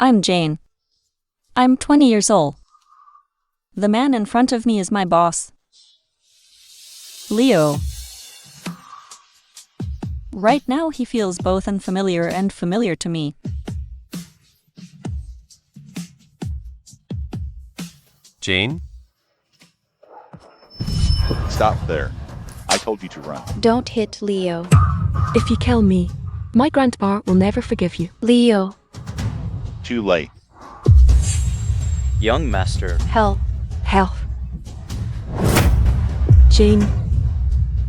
I'm Jane. I'm 20 years old. The man in front of me is my boss. Leo. Right now he feels both unfamiliar and familiar to me. Jane? Stop there. I told you to run. Don't hit Leo. If you kill me, my grandpa will never forgive you. Leo. Too late. Young master. Help. Help. Jane.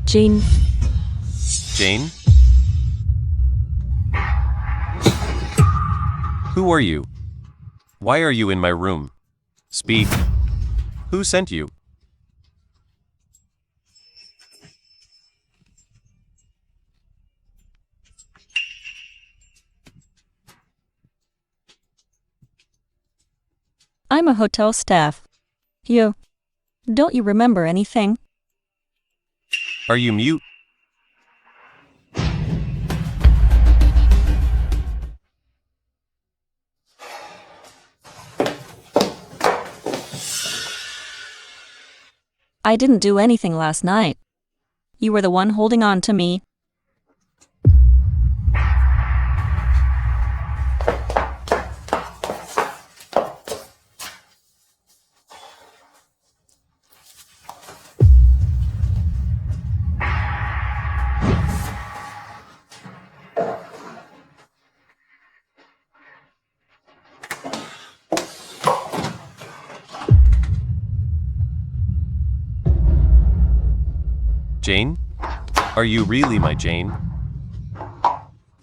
Jane. Jane? Who are you? Why are you in my room? Speak. Who sent you? I'm a hotel staff. Don't you remember anything? Are you mute? I didn't do anything last night. You were the one holding on to me. Jane? Are you really my Jane?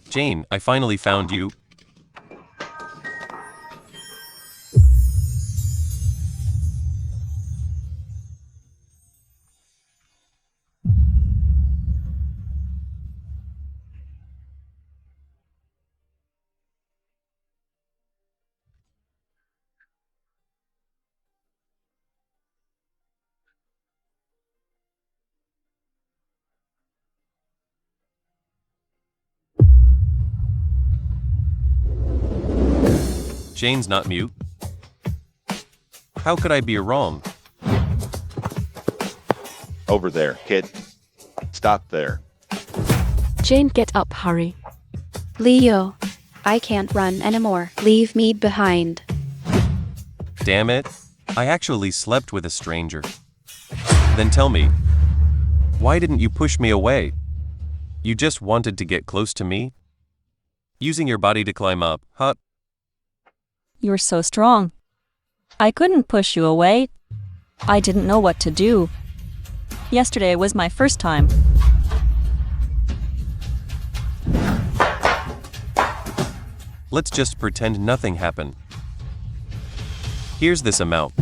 Jane, I finally found you. Jane's not mute. How could I be wrong? Over there, kid. Stop there. Jane, get up, hurry. Leo. I can't run anymore. Leave me behind. Damn it. I actually slept with a stranger. Then tell me, why didn't you push me away? You just wanted to get close to me? Using your body to climb up, huh? You're so strong. I couldn't push you away. I didn't know what to do. Yesterday was my first time. Let's just pretend nothing happened. Here's this amount.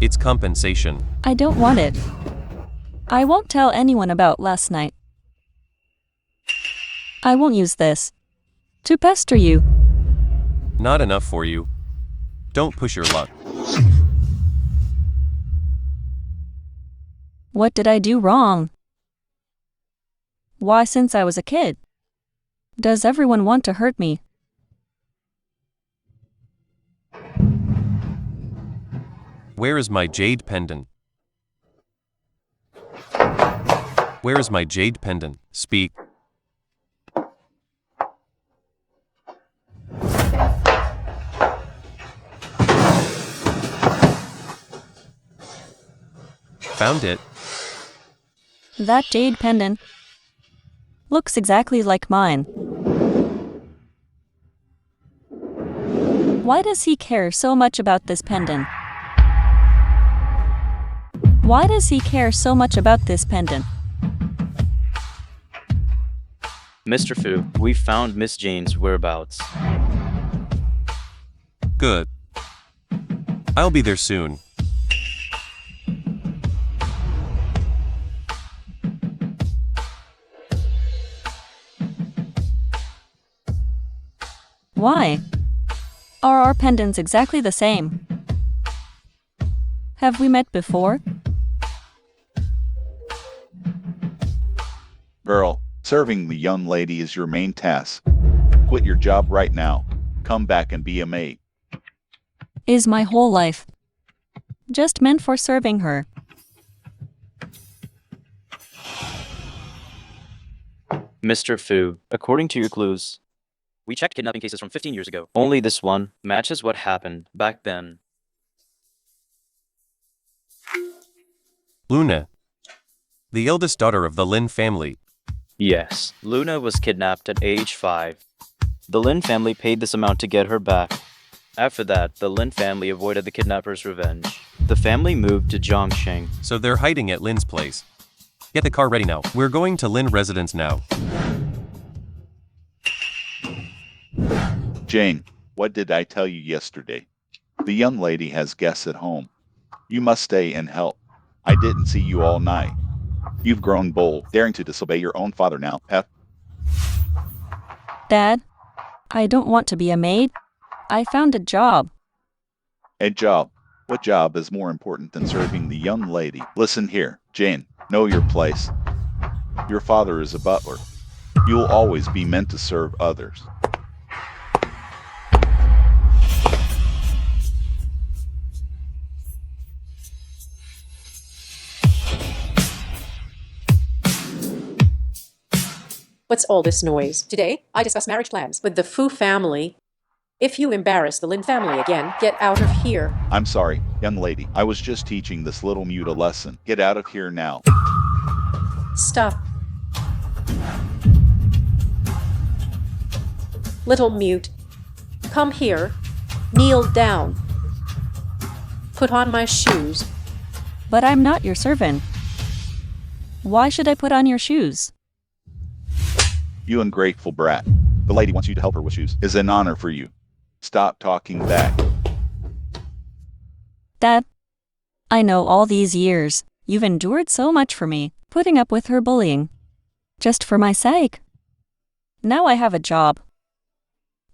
It's compensation. I don't want it. I won't tell anyone about last night. I won't use this to pester you. Not enough for you. Don't push your luck. What did I do wrong? Why, since I was a kid, does everyone want to hurt me? Where is my jade pendant? Where is my jade pendant? Speak. Found it. That jade pendant looks exactly like mine. Why does he care so much about this pendant? Why does he care so much about this pendant? Mr. Fu, we found Miss Jane's whereabouts. Good. I'll be there soon. Why? Are our pendants exactly the same? Have we met before? Girl, serving the young lady is your main task. Quit your job right now. come back and be a maid. Is my whole life just meant for serving her? Mr. Fu, according to your clues, we checked kidnapping cases from 15 years ago. Only this one matches what happened back then. Luna, the eldest daughter of the Lynn family. Yes, Luna was kidnapped at age 5. The Lynn family paid this amount to get her back. After that, the Lynn family avoided the kidnapper's revenge. The family moved to Zhongsheng. So they're hiding at Lynn's place. Get the car ready now. We're going to Lynn residence now. Jane, what did I tell you yesterday? The young lady has guests at home. You must stay and help. I didn't see you all night. You've grown bold, daring to disobey your own father now, Dad, I don't want to be a maid. I found a job. A job? What job is more important than serving the young lady? Listen here, Jane, know your place. Your father is a butler. You'll always be meant to serve others. What's all this noise? Today, I discuss marriage plans with the Fu family. If you embarrass the Lin family again, get out of here. I'm sorry, young lady. I was just teaching this little mute a lesson. Get out of here now. Stop. Little mute, come here. Kneel down. Put on my shoes. But I'm not your servant. Why should I put on your shoes? You ungrateful brat. The lady wants you to help her with shoes. It's an honor for you. Stop talking back. Dad, I know all these years you've endured so much for me, putting up with her bullying. Just for my sake. Now I have a job.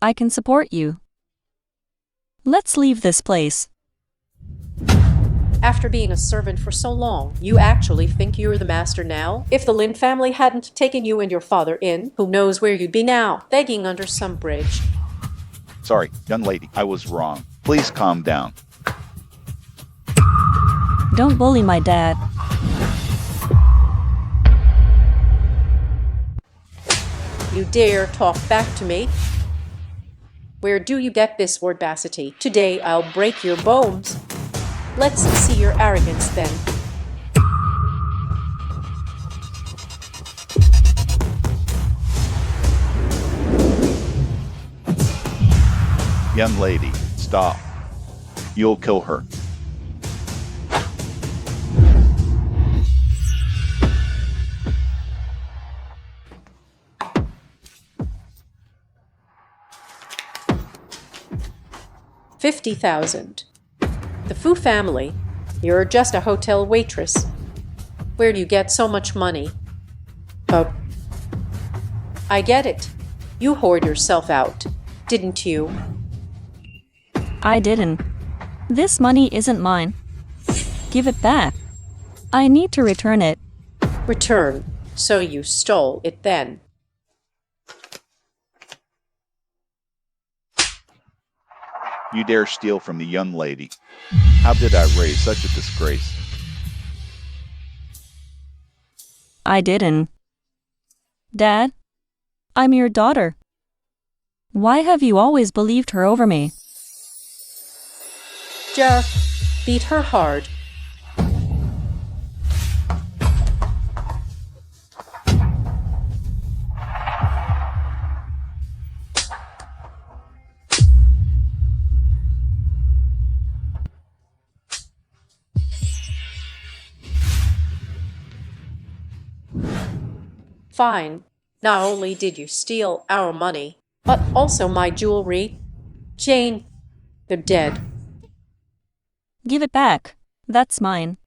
I can support you. Let's leave this place. After being a servant for so long, you actually think you're the master now? If the Lin family hadn't taken you and your father in, who knows where you'd be now, begging under some bridge. Sorry, young lady, I was wrong. Please calm down. Don't bully my dad. You dare talk back to me? Where do you get this wordacity? Today I'll break your bones. Let's see your arrogance then. Young lady, stop. You'll kill her. $50,000. The Fu family, you're just a hotel waitress. Where do you get so much money? Oh, I get it. You hoard yourself out, didn't you? I didn't. This money isn't mine. Give it back. I need to return it. Return. So you stole it then. You dare steal from the young lady. How did I raise such a disgrace? I didn't. Dad, I'm your daughter. Why have you always believed her over me? Just beat her hard. Fine. Not only did you steal our money, but also my jewelry. Jane, they're dead. Give it back. That's mine.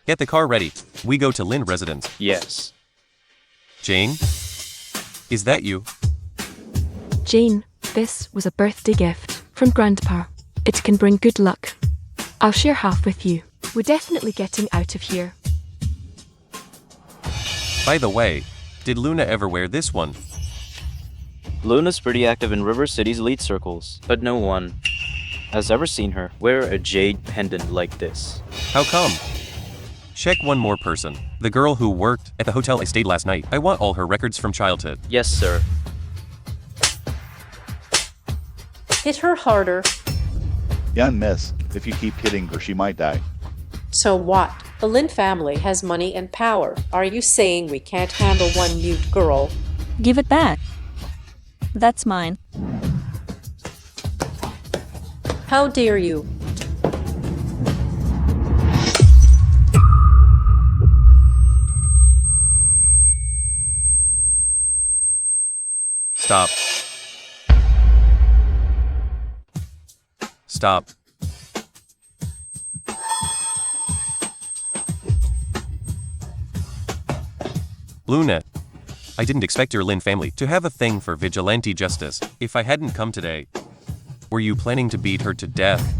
Get the car ready. We go to Lynn residence. Yes. Jane? Is that you? Jane, this was a birthday gift from Grandpa. It can bring good luck. I'll share half with you. We're definitely getting out of here. By the way, did Luna ever wear this one? Luna's pretty active in River City's elite circles, but no one has ever seen her wear a jade pendant like this. How come? Check one more person. The girl who worked at the hotel I stayed last night. I want all her records from childhood. Yes, sir. Hit her harder. Young miss, if you keep hitting her, she might die. So what? The Lynn family has money and power. Are you saying we can't handle one mute girl? Give it back. That's mine. How dare you? Stop. Stop. Luna, I didn't expect your Lynn family to have a thing for vigilante justice. If I hadn't come today, were you planning to beat her to death?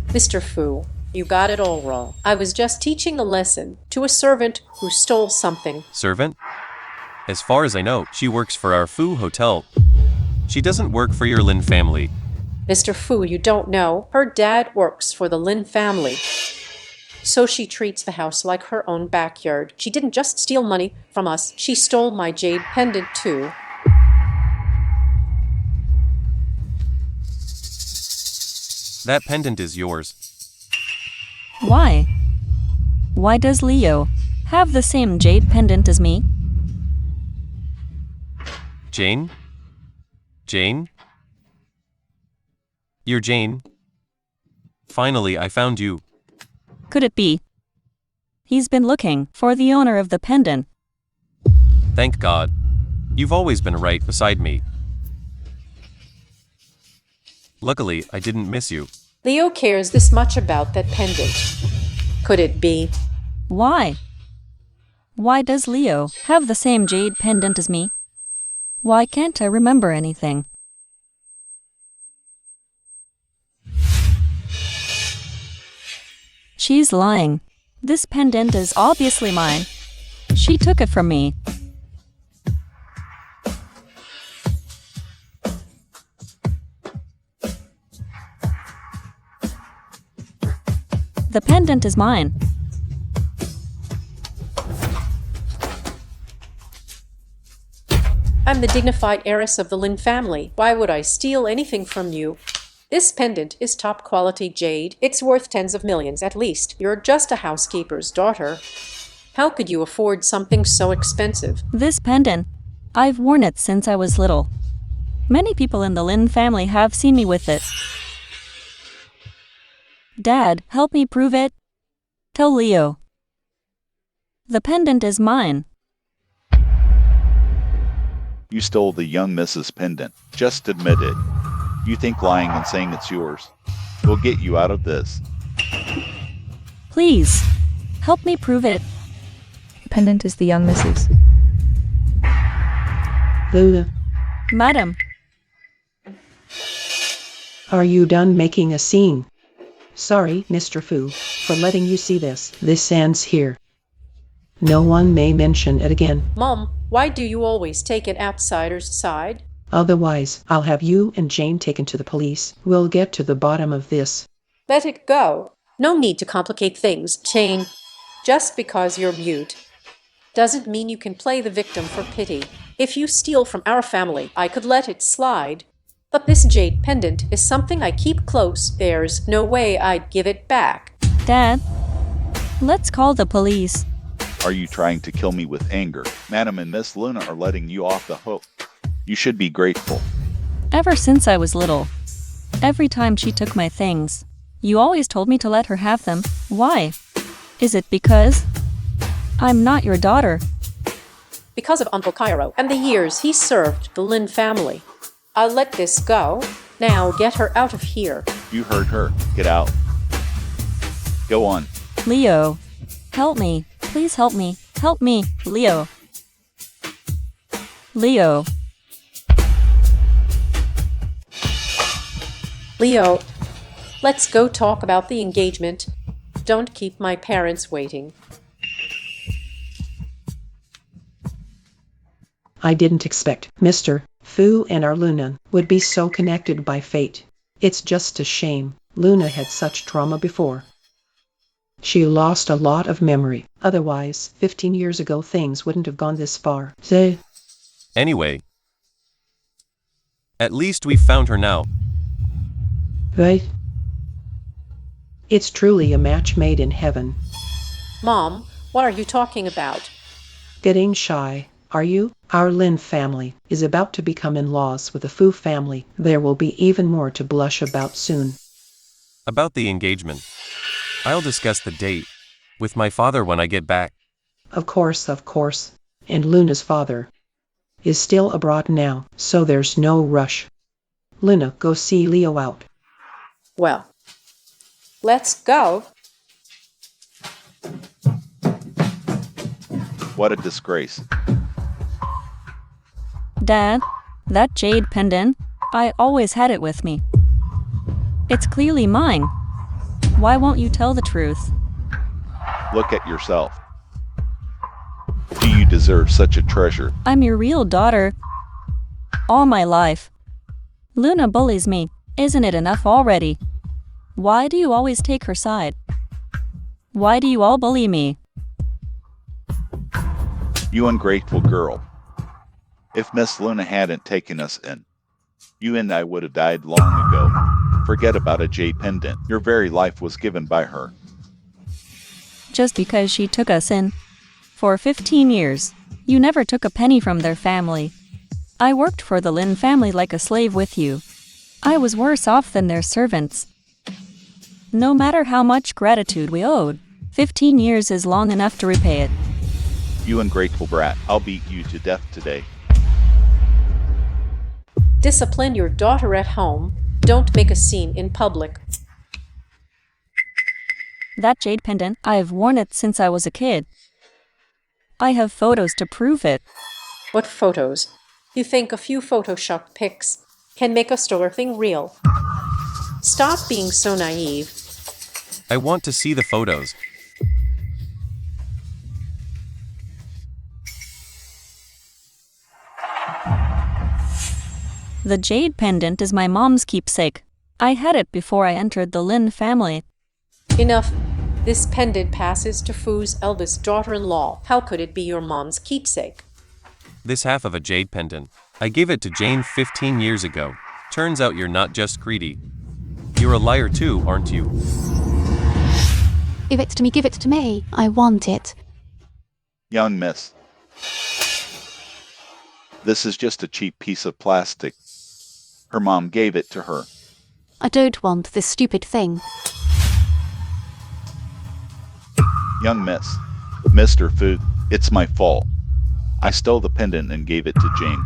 Mr. Fu, you got it all wrong. I was just teaching a lesson to a servant who stole something. Servant? As far as I know, she works for our Fu hotel. She doesn't work for your Lynn family. Mr. Fu, you don't know. Her dad works for the Lynn family. So she treats the house like her own backyard. She didn't just steal money from us. She stole my jade pendant too. That pendant is yours. Why? Why does Leo have the same jade pendant as me? Jane? Jane? You're Jane? Finally, I found you. Could it be? He's been looking for the owner of the pendant. Thank God. You've always been right beside me. Luckily, I didn't miss you. Leo cares this much about that pendant. Could it be? Why? Why does Leo have the same jade pendant as me? Why can't I remember anything? She's lying. This pendant is obviously mine. She took it from me. The pendant is mine. I'm the dignified heiress of the Lynn family. Why would I steal anything from you? This pendant is top quality jade. It's worth tens of millions at least. You're just a housekeeper's daughter. How could you afford something so expensive? This pendant, I've worn it since I was little. Many people in the Lynn family have seen me with it. Dad, help me prove it. Tell Leo. The pendant is mine. You stole the young Mrs. pendant. Just admit it. You think lying and saying it's yours will get you out of this. Please, help me prove it. Pendant is the young Mrs. Luna, Madam, are you done making a scene? Sorry, Mr. Fu, for letting you see this. This ends here. No one may mention it again. Mom, why do you always take an outsider's side? Otherwise, I'll have you and Jane taken to the police. We'll get to the bottom of this. Let it go. No need to complicate things, Jane. Just because you're mute doesn't mean you can play the victim for pity. If you steal from our family, I could let it slide. But this jade pendant is something I keep close. There's no way I'd give it back. Dad, let's call the police. Are you trying to kill me with anger? Madam and Miss Luna are letting you off the hook. You should be grateful. Ever since I was little, every time she took my things, you always told me to let her have them. Why? Is it because I'm not your daughter? Because of Uncle Cairo and the years he served the Lynn family. I'll let this go. Now get her out of here. You heard her. Get out. Go on. Leo, help me. Please help me. Help me, Leo. Leo. Leo, let's go talk about the engagement. Don't keep my parents waiting. I didn't expect Mr. Fu and our Luna would be so connected by fate. It's just a shame. Luna had such trauma before. She lost a lot of memory. Otherwise, 15 years ago things wouldn't have gone this far. Anyway, at least we've found her now. Right? It's truly a match made in heaven. Mom, what are you talking about? Getting shy, are you? Our Lynn family is about to become in-laws with the Fu family. There will be even more to blush about soon. About the engagement, I'll discuss the date with my father when I get back. Of course. And Luna's father is still abroad now, so there's no rush. Luna, go see Leo out. Well, let's go. What a disgrace. Dad, that jade pendant, I always had it with me. It's clearly mine. Why won't you tell the truth? Look at yourself. Do you deserve such a treasure? I'm your real daughter. All my life. Luna bullies me. Isn't it enough already? Why do you always take her side? Why do you all bully me? You ungrateful girl. If Miss Luna hadn't taken us in, you and I would have died long ago. Forget about a jade pendant. Your very life was given by her. Just because she took us in. For 15 years, you never took a penny from their family. I worked for the Lynn family like a slave with you. I was worse off than their servants. No matter how much gratitude we owed, 15 years is long enough to repay it. You ungrateful brat. I'll beat you to death today. Discipline your daughter at home. Don't make a scene in public. That jade pendant, I have worn it since I was a kid. I have photos to prove it. What photos? You think a few Photoshop pics can make a store thing real? Stop being so naive. I want to see the photos. The jade pendant is my mom's keepsake. I had it before I entered the Lynn family. Enough. This pendant passes to Fu's eldest daughter-in-law. How could it be your mom's keepsake? This half of a jade pendant. I gave it to Jane 15 years ago. Turns out you're not just greedy. You're a liar too, aren't you? Give it to me, give it to me. I want it. Young miss. This is just a cheap piece of plastic. Her mom gave it to her. I don't want this stupid thing. Young miss. Mr. Fu, it's my fault. I stole the pendant and gave it to Jane.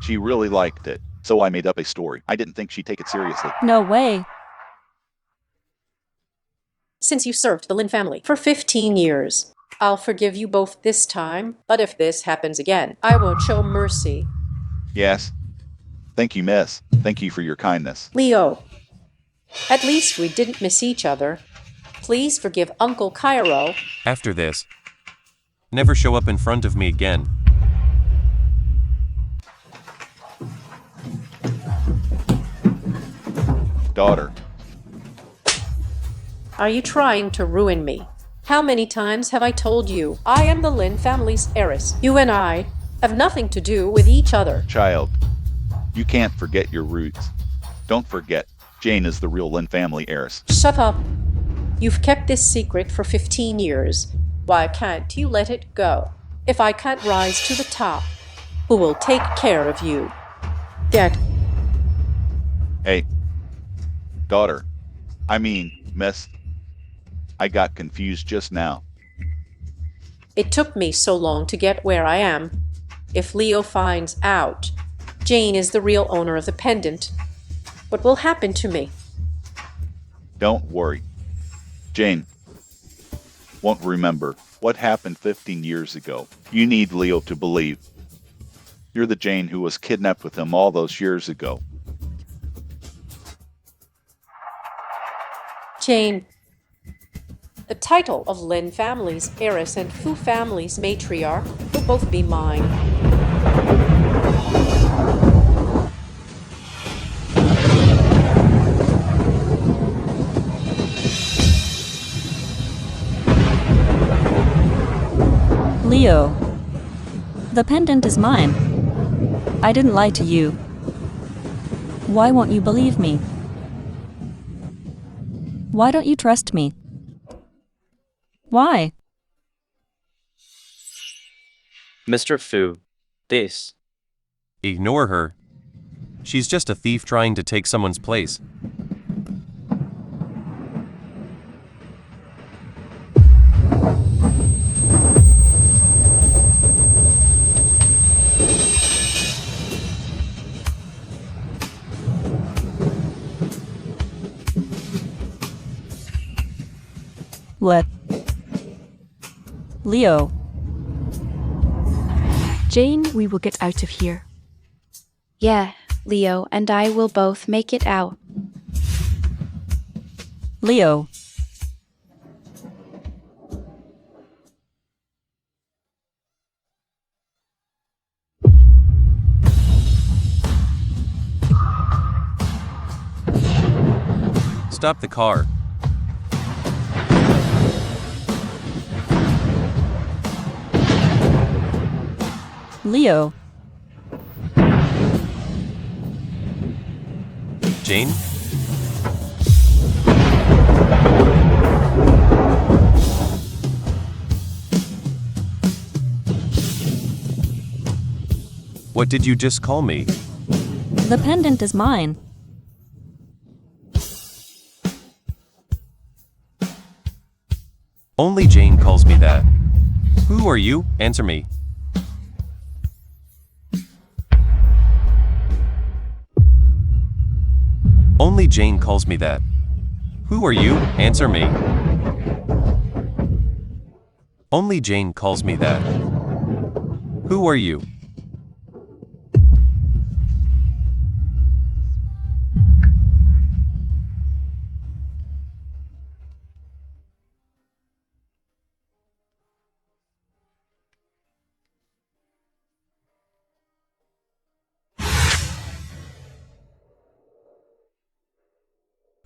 She really liked it, so I made up a story. I didn't think she'd take it seriously. No way. Since you served the Lynn family for 15 years, I'll forgive you both this time, but if this happens again, I won't show mercy. Yes. Thank you, miss. Thank you for your kindness. Leo, at least we didn't miss each other. Please forgive Uncle Cairo. After this, never show up in front of me again. Daughter. Are you trying to ruin me? How many times have I told you I am the Lynn family's heiress? You and I have nothing to do with each other. Child, you can't forget your roots. Don't forget, Jane is the real Lynn family heiress. Shut up. You've kept this secret for 15 years. Why can't you let it go? If I can't rise to the top, who will take care of you? Dad. Hey, daughter. Miss. I got confused just now. It took me so long to get where I am. If Leo finds out Jane is the real owner of the pendant, what will happen to me? Don't worry. Jane won't remember what happened 15 years ago. You need Leo to believe. You're the Jane who was kidnapped with him all those years ago. Jane. The title of Lynn family's heiress and Fu family's matriarch will both be mine. Leo. The pendant is mine. I didn't lie to you. Why won't you believe me? Why don't you trust me? Why? Mr. Fu, this. Ignore her. She's just a thief trying to take someone's place. What? Leo. Jane, we will get out of here. Yeah, Leo and I will both make it out. Leo. Stop the car. Leo. Jane? What did you just call me? The pendant is mine. Only Jane calls me that. Who are you? Answer me. Only Jane calls me that. Who are you? Answer me. Only Jane calls me that. Who are you?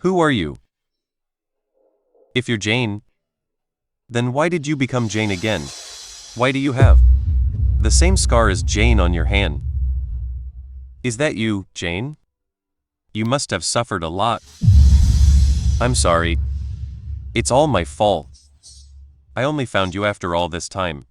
Who are you? If you're Jane, then why did you become Jane again? Why do you have the same scar as Jane on your hand? Is that you, Jane? You must have suffered a lot. I'm sorry. It's all my fault. I only found you after all this time.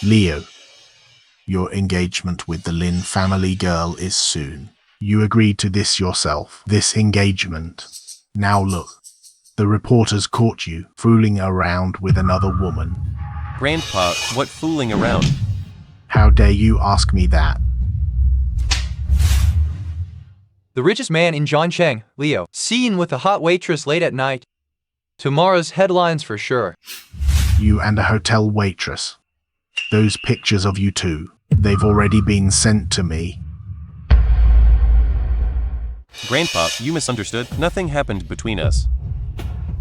Leo, your engagement with the Lynn family girl is soon. You agreed to this yourself, this engagement. Now look, the reporters caught you fooling around with another woman. Grandpa, what fooling around? How dare you ask me that? The richest man in Zhongcheng, Leo, seen with a hot waitress late at night. Tomorrow's headlines for sure. You and a hotel waitress. Those pictures of you two, they've already been sent to me. Grandpa, you misunderstood. Nothing happened between us.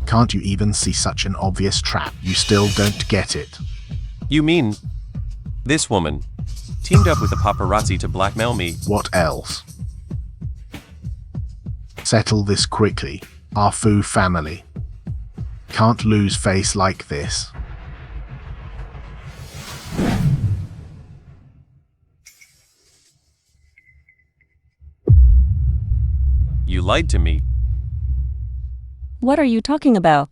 Can't you even see such an obvious trap? You still don't get it. You mean this woman teamed up with the paparazzi to blackmail me? What else? Settle this quickly. Our Fu family can't lose face like this. You lied to me. What are you talking about?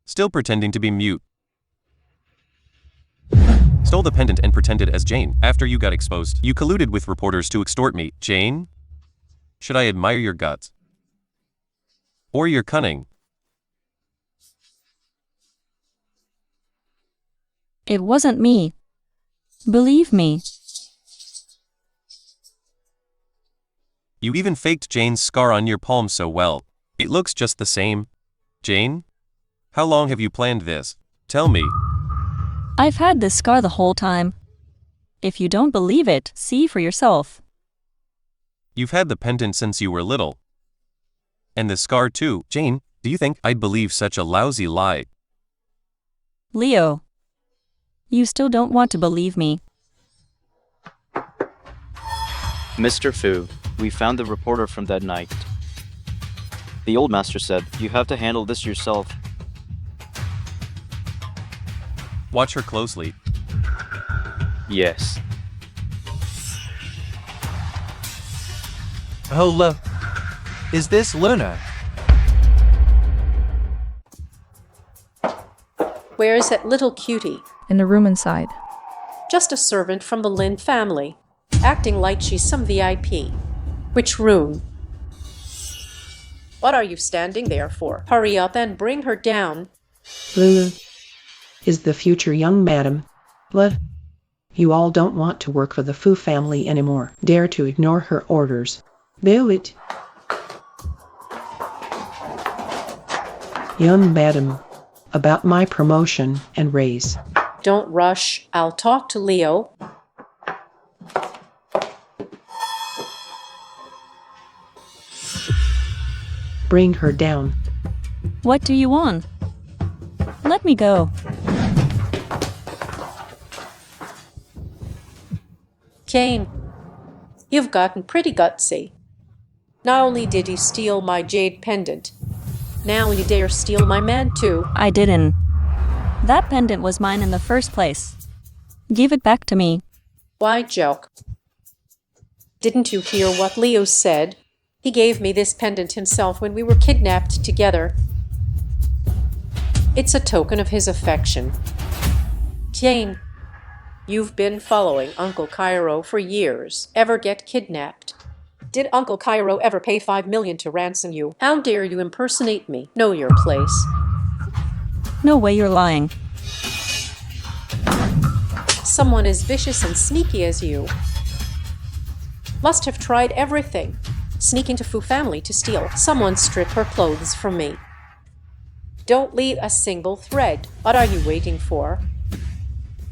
Still pretending to be mute. Stole the pendant and pretended as Jane. After you got exposed, you colluded with reporters to extort me. Jane? Should I admire your guts? Or your cunning? It wasn't me. Believe me. You even faked Jane's scar on your palm so well. It looks just the same. Jane? How long have you planned this? Tell me. I've had this scar the whole time. If you don't believe it, see for yourself. You've had the pendant since you were little. And the scar too. Jane, do you think I'd believe such a lousy lie? Leo. You still don't want to believe me. Mr. Fu, we found the reporter from that night. The old master said, you have to handle this yourself. Watch her closely. Yes. Hello. Is this Luna? Where's that little cutie? In the room inside. Just a servant from the Lynn family, acting like she's some VIP. Which room? What are you standing there for? Hurry up and bring her down. Luna is the future young madam. What? You all don't want to work for the Fu family anymore. Dare to ignore her orders. Do it. Young madam, about my promotion and raise. Don't rush. I'll talk to Leo. Bring her down. What do you want? Let me go. Kane, you've gotten pretty gutsy. Not only did you steal my Jade pendant, now you dare steal my man too. I didn't. That pendant was mine in the first place. Give it back to me. Why joke? Didn't you hear what Leo said? He gave me this pendant himself when we were kidnapped together. It's a token of his affection. Jane, you've been following Uncle Cairo for years. Ever get kidnapped? Did Uncle Cairo ever pay $5 million to ransom you? How dare you impersonate me? Know your place. No way you're lying. Someone as vicious and sneaky as you must have tried everything. Sneak into Fu family to steal. Someone strip her clothes from me. Don't leave a single thread. What are you waiting for?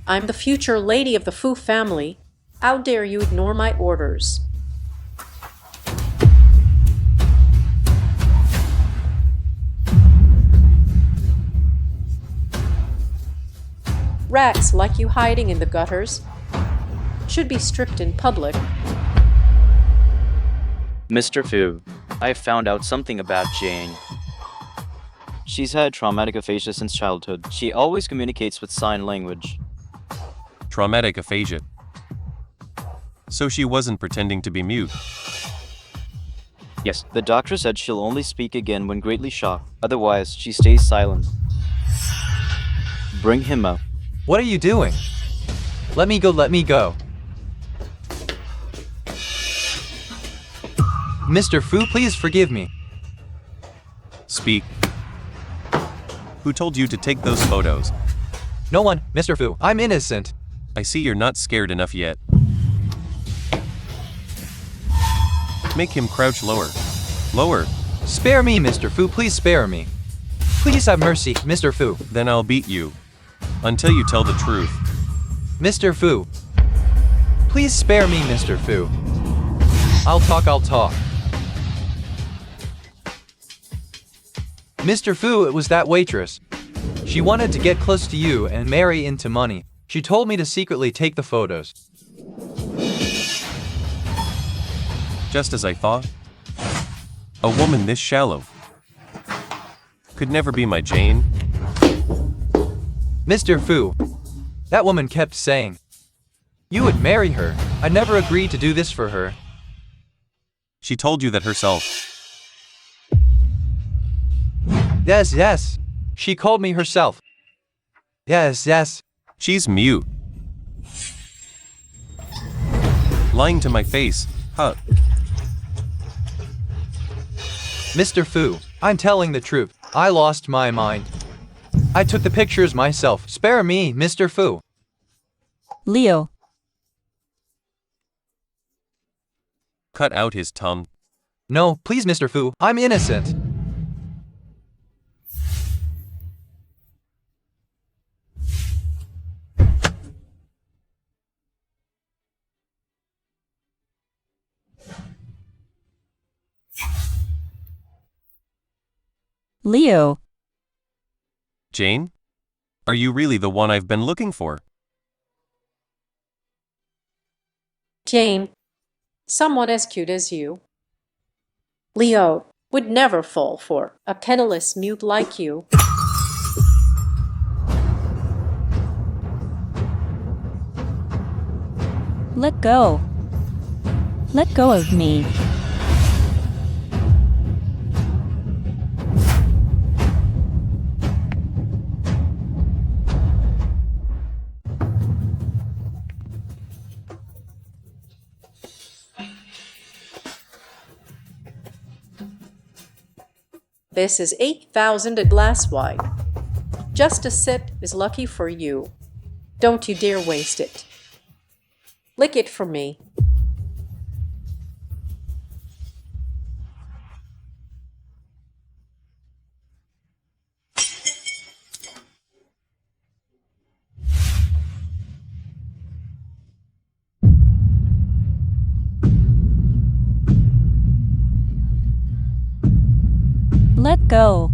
I'm the future lady of the Fu family. How dare you ignore my orders? Rats like you hiding in the gutters should be stripped in public. Mr. Fu, I found out something about Jane. She's had traumatic aphasia since childhood. She always communicates with sign language. Traumatic aphasia. So she wasn't pretending to be mute. Yes, the doctor said she'll only speak again when greatly shocked. Otherwise, she stays silent. Bring him up. What are you doing? Let me go, let me go. Mr. Fu, please forgive me. Speak. Who told you to take those photos? No one, Mr. Fu. I'm innocent. I see you're not scared enough yet. Make him crouch lower. Lower. Spare me, Mr. Fu. Please spare me. Please have mercy, Mr. Fu. Then I'll beat you. Until you tell the truth. Mr. Fu. Please spare me, Mr. Fu. I'll talk. Mr. Fu, it was that waitress. She wanted to get close to you and marry into money. She told me to secretly take the photos. Just as I thought. A woman this shallow could never be my Jane. Mr. Fu, that woman kept saying, you would marry her. I never agreed to do this for her. She told you that herself. Yes. She called me herself. Yes. She's mute. Lying to my face, huh? Mr. Fu, I'm telling the truth. I lost my mind. I took the pictures myself. Spare me, Mr. Fu. Leo. Cut out his tongue. No, please, Mr. Fu. I'm innocent. Leo. Jane? Are you really the one I've been looking for? Jane, Someone as cute as you. Leo would never fall for a penniless mute like you. Let go. Let go of me. This is 8,000 a glass wine. Just a sip is lucky for you. Don't you dare waste it. Lick it for me. Let go.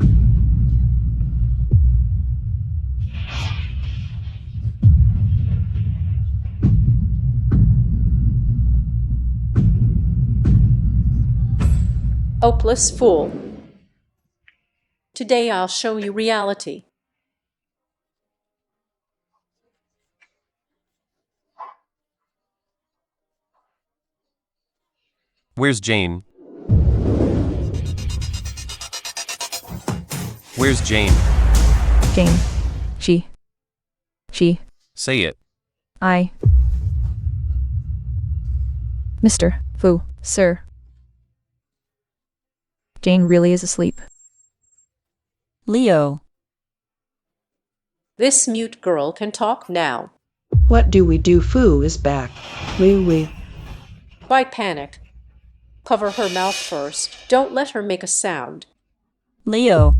Hopeless fool. Today I'll show you reality. Where's Jane? Where's Jane? Jane. She. Say it. Mr. Fu, sir. Jane really is asleep. Leo. This mute girl can talk now. What do we do? Fu is back. We. Why panic? Cover her mouth first. Don't let her make a sound. Leo.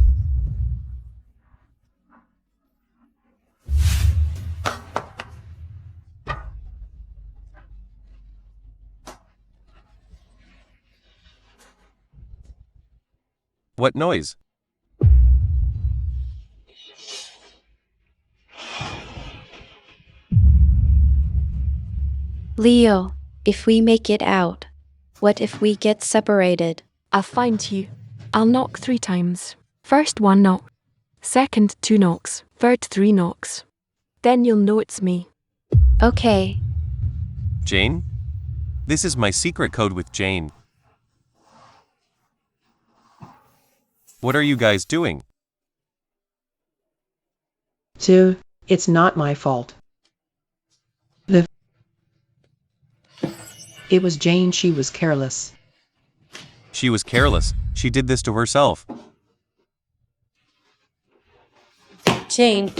What noise? Leo, if we make it out, what if we get separated? I'll find you. I'll knock 3 times. First 1 knock. Second 2 knocks. Third 3 knocks. Then you'll know it's me. Okay. Jane? This is my secret code with Jane. What are you guys doing? It's not my fault. It was Jane. She was careless. She was careless. She did this to herself. Jane,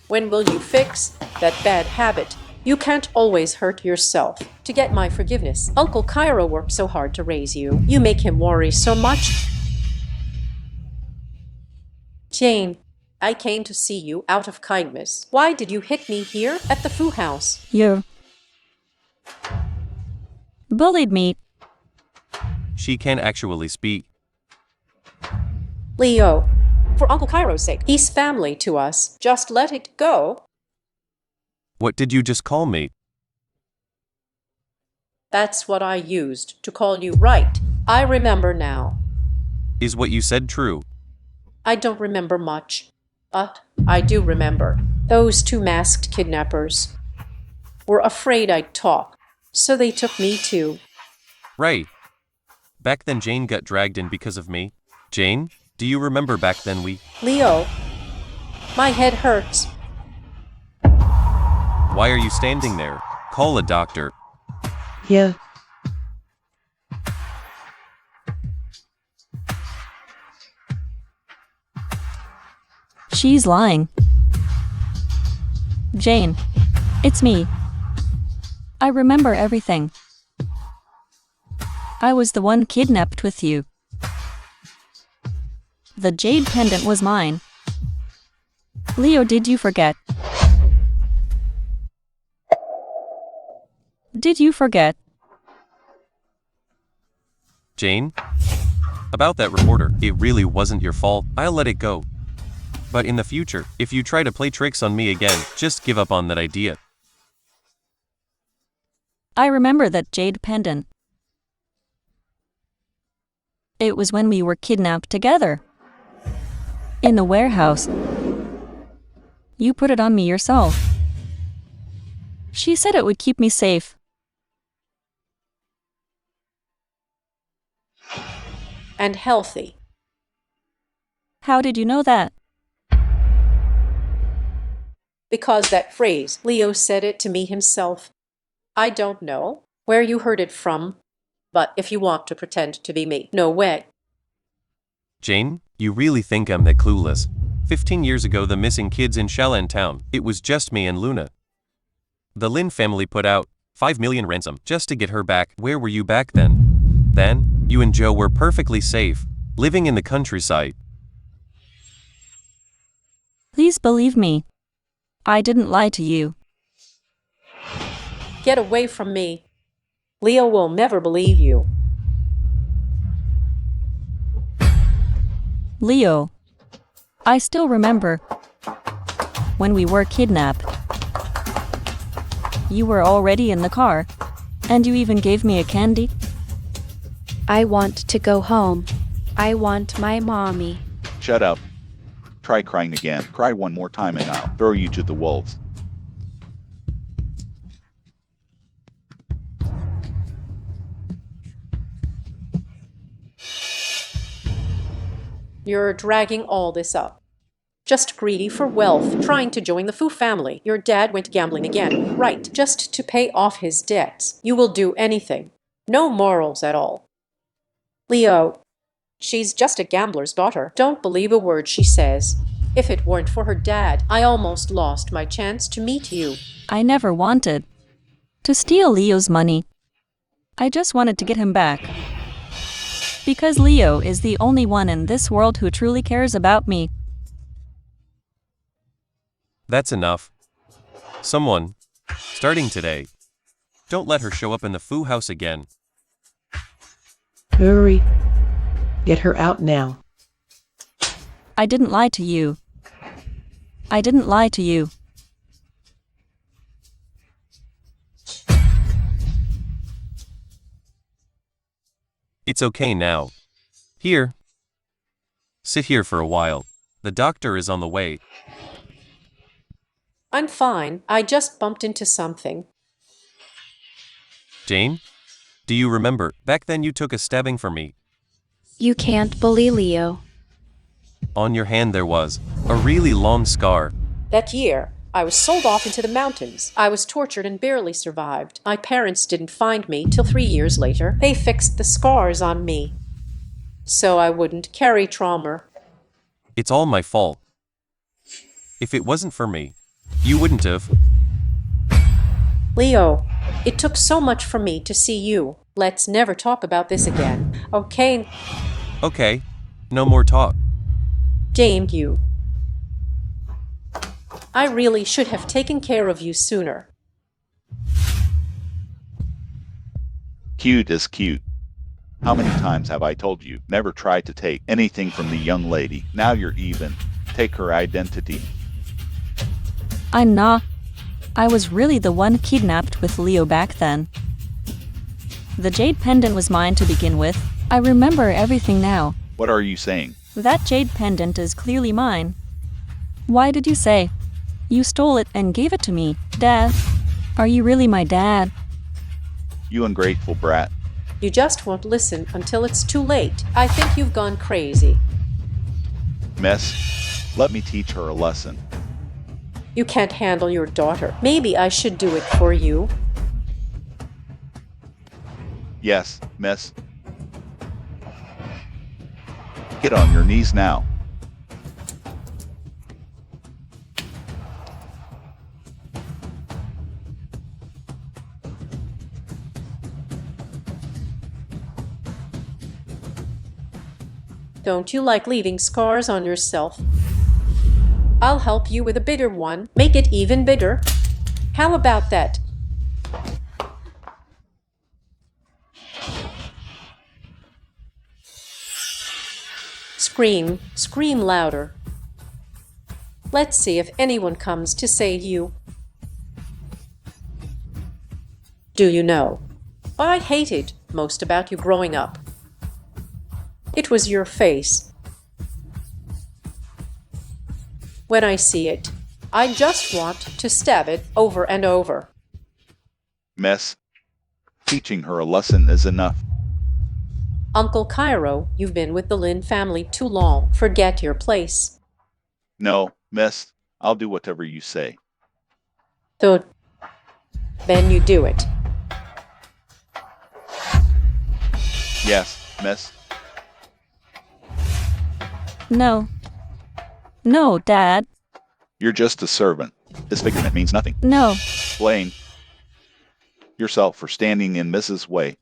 when will you fix that bad habit? You can't always hurt yourself to get my forgiveness. Uncle Cairo worked so hard to raise you. You make him worry so much. Jane, I came to see you out of kindness. Why did you hit me here at the Fu house? You bullied me. She can actually speak. Leo, for Uncle Cairo's sake, he's family to us. Just let it go. What did you just call me? That's what I used to call you right. I remember now. Is what you said true? I don't remember much, but I do remember. Those 2 masked kidnappers were afraid I'd talk, so they took me too. Right. Back then Jane got dragged in because of me. Jane, do you remember back then we... Leo, my head hurts. Why are you standing there? Call a doctor. Yeah. She's lying. Jane, it's me. I remember everything. I was the one kidnapped with you. The Jade pendant was mine. Leo, did you forget? Did you forget? Jane? About that reporter, it really wasn't your fault. I'll let it go. But in the future, if you try to play tricks on me again, just give up on that idea. I remember that Jade pendant. It was when we were kidnapped together. In the warehouse. You put it on me yourself. She said it would keep me safe. And healthy. How did you know that? Because that phrase, Leo said it to me himself. I don't know where you heard it from, but if you want to pretend to be me, no way. Jane, you really think I'm that clueless? 15 years ago, the missing kids in Shalan Town, it was just me and Luna. The Lynn family put out 5 million ransom just to get her back. Where were you back then? Then, you and Joe were perfectly safe, living in the countryside. Please believe me. I didn't lie to you. Get away from me. Leo will never believe you. Leo, I still remember when we were kidnapped. You were already in the car, and you even gave me a candy. I want to go home. I want my mommy. Shut up. Try crying again. Cry one more time and I'll throw you to the wolves. You're dragging all this up. Just greedy for wealth, trying to join the Fu family. Your dad went gambling again, right, just to pay off his debts. You will do anything. No morals at all. Leo, she's just a gambler's daughter. Don't believe a word she says. If it weren't for her dad, I almost lost my chance to meet you. I never wanted to steal Leo's money. I just wanted to get him back. Because Leo is the only one in this world who truly cares about me. That's enough. Someone, starting today, don't let her show up in the Fu house again. Hurry. Get her out now. I didn't lie to you. I didn't lie to you. It's okay now. Here. Sit here for a while. The doctor is on the way. I'm fine. I just bumped into something. Jane? Do you remember, back then you took a stabbing for me? You can't bully Leo. On your hand there was a really long scar. That year, I was sold off into the mountains. I was tortured and barely survived. My parents didn't find me till 3 years later. They fixed the scars on me, so I wouldn't carry trauma. It's all my fault. If it wasn't for me, you wouldn't have. Leo, it took so much for me to see you. Let's never talk about this again, okay? Okay, no more talk. Damn you. I really should have taken care of you sooner. Cute is cute. How many times have I told you, never try to take anything from the young lady. Now you're even. Take her identity. I'm not. I was really the one kidnapped with Leo back then. The jade pendant was mine to begin with. I remember everything now. What are you saying? That jade pendant is clearly mine. Why did you say? You stole it and gave it to me. Dad, are you really my dad? You ungrateful brat. You just won't listen until it's too late. I think you've gone crazy. Miss, let me teach her a lesson. You can't handle your daughter. Maybe I should do it for you. Yes, miss. Get on your knees now. Don't you like leaving scars on yourself? I'll help you with a bitter one. Make it even bitter. How about that? Scream, scream louder. Let's see if anyone comes to save you. Do you know what I hated most about you growing up? It was your face. When I see it, I just want to stab it over and over. Miss, teaching her a lesson is enough. Uncle Cairo, you've been with the Lynn family too long. Forget your place. No, miss, I'll do whatever you say. So, then you do it. Yes, miss. No. No, Dad. You're just a servant. This figurement means nothing. No. Blame yourself for standing in Mrs. way.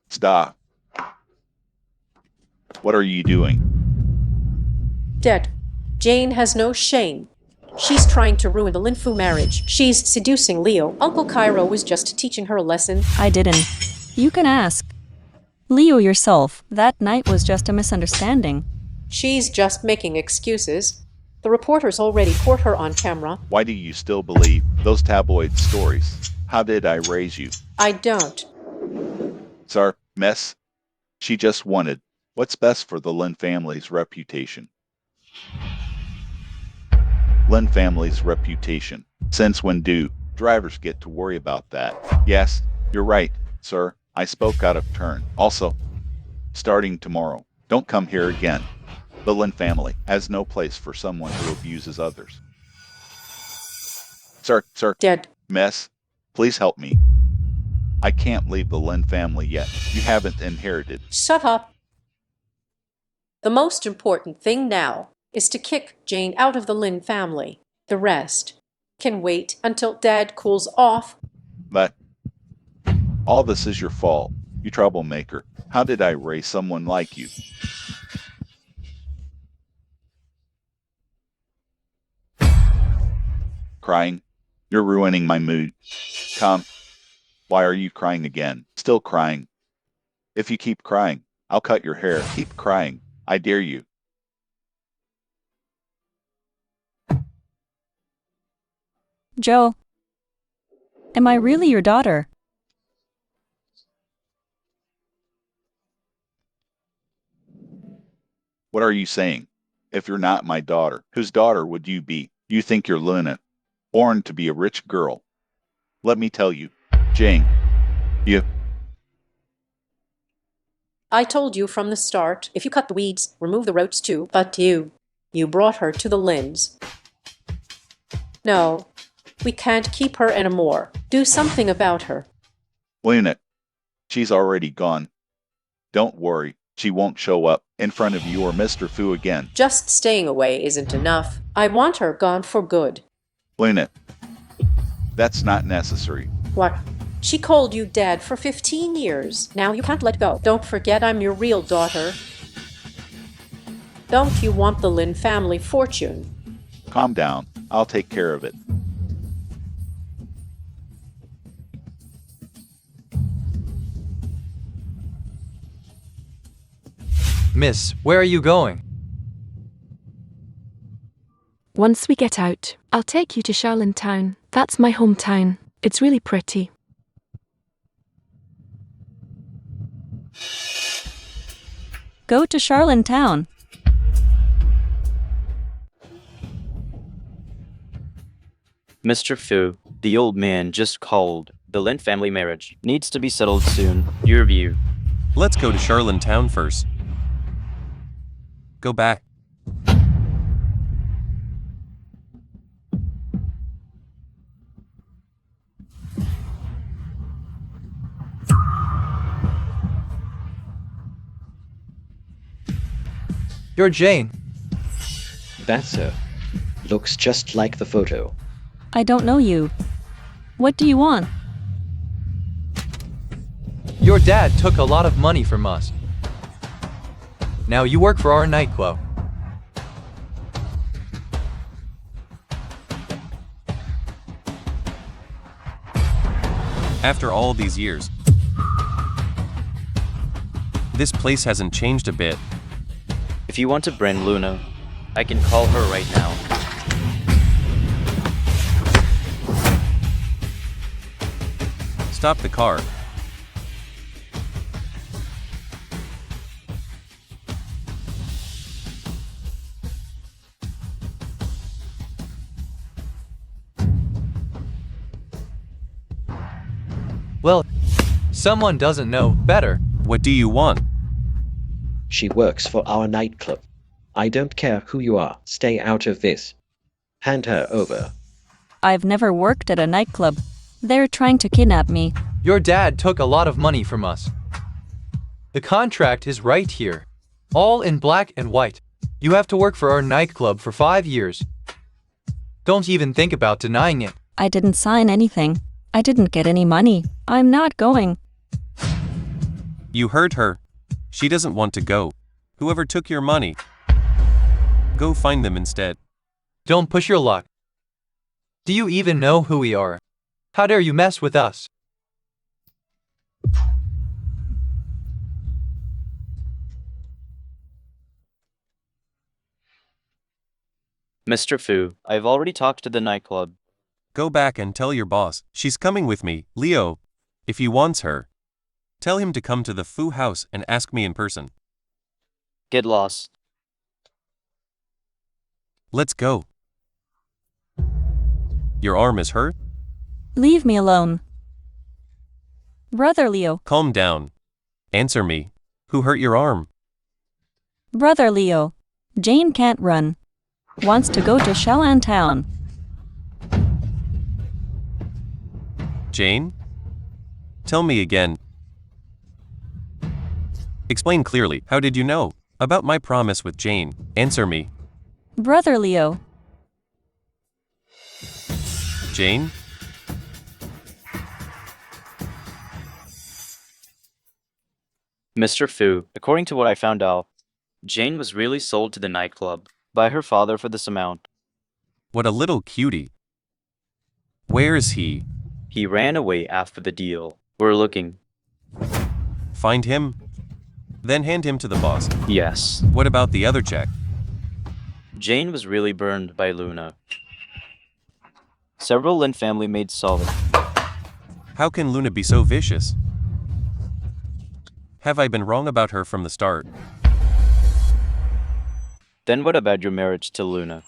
Stop. What are you doing? Dad, Jane has no shame. She's trying to ruin the Lin Fu marriage. She's seducing Leo. Uncle Cairo was just teaching her a lesson. I didn't. You can ask Leo yourself. That night was just a misunderstanding. She's just making excuses. The reporters already caught her on camera. Why do you still believe those tabloid stories? How did I raise you? I don't. Sir, miss, she just wanted what's best for the Lin family's reputation. Lin family's reputation. Since when do drivers get to worry about that? Yes, you're right, sir. I spoke out of turn. Also, starting tomorrow, don't come here again. The Lin family has no place for someone who abuses others. Sir, Dad, miss, please help me. I can't leave the Lin family yet. You haven't inherited. shut up. The most important thing now is to kick Jane out of the Lin family. The rest can wait until Dad cools off. But all this is your fault, you troublemaker. How did I raise someone like you? Crying? You're ruining my mood. Come. Why are you crying again? Still crying. If you keep crying, I'll cut your hair. Keep crying. I dare you. Joe, am I really your daughter? What are you saying? If you're not my daughter, whose daughter would you be? You think you're Luna, born to be a rich girl. Let me tell you, Jane, I told you from the start, if you cut the weeds, remove the roots too. But you brought her to the Lyns. No, we can't keep her anymore. Do something about her. Luna, she's already gone. Don't worry, she won't show up in front of you or Mr. Fu again. Just staying away isn't enough. I want her gone for good. Luna, that's not necessary. What? She called you Dad for 15 years. Now you can't let go. Don't forget I'm your real daughter. Don't you want the Lin family fortune? Calm down. I'll take care of it. Miss, where are you going? Once we get out, I'll take you to Charlottetown. That's my hometown. It's really pretty. Go to Charlottetown. Mr. Fu, the old man just called. The Lin family marriage needs to be settled soon. Your view. Let's go to Charlottetown first. Go back. You're Jane. That's her. Looks just like the photo. I don't know you. What do you want? Your dad took a lot of money from us. Now you work for our nightclub. After all these years, this place hasn't changed a bit. If you want to bring Luna, I can call her right now. Stop the car. Well, someone doesn't know better. What do you want? She works for our nightclub. I don't care who you are. Stay out of this. Hand her over. I've never worked at a nightclub. They're trying to kidnap me. Your dad took a lot of money from us. The contract is right here, all in black and white. You have to work for our nightclub for 5 years. Don't even think about denying it. I didn't sign anything. I didn't get any money. I'm not going. You heard her. She doesn't want to go. Whoever took your money, go find them instead. Don't push your luck. Do you even know who we are? How dare you mess with us? Mr. Fu, I've already talked to the nightclub. Go back and tell your boss. She's coming with me, Leo. If he wants her, tell him to come to the Fu house and ask me in person. Get lost. Let's go. Your arm is hurt? Leave me alone. Brother Leo. Calm down. Answer me. Who hurt your arm? Brother Leo. Jane can't run. Wants to go to Shaolan Town. Jane? Tell me again. Explain clearly. How did you know about my promise with Jane? Answer me. Brother Leo. Jane? Mr. Fu, according to what I found out, Jane was really sold to the nightclub by her father for this amount. What a little cutie. Where is he? He ran away after the deal. We're looking. Find him, then hand him to the boss. Yes. What about the other check? Jane was really burned by Luna. Several Lynn family maids saw it. How can Luna be so vicious? Have I been wrong about her from the start? Then what about your marriage to Luna?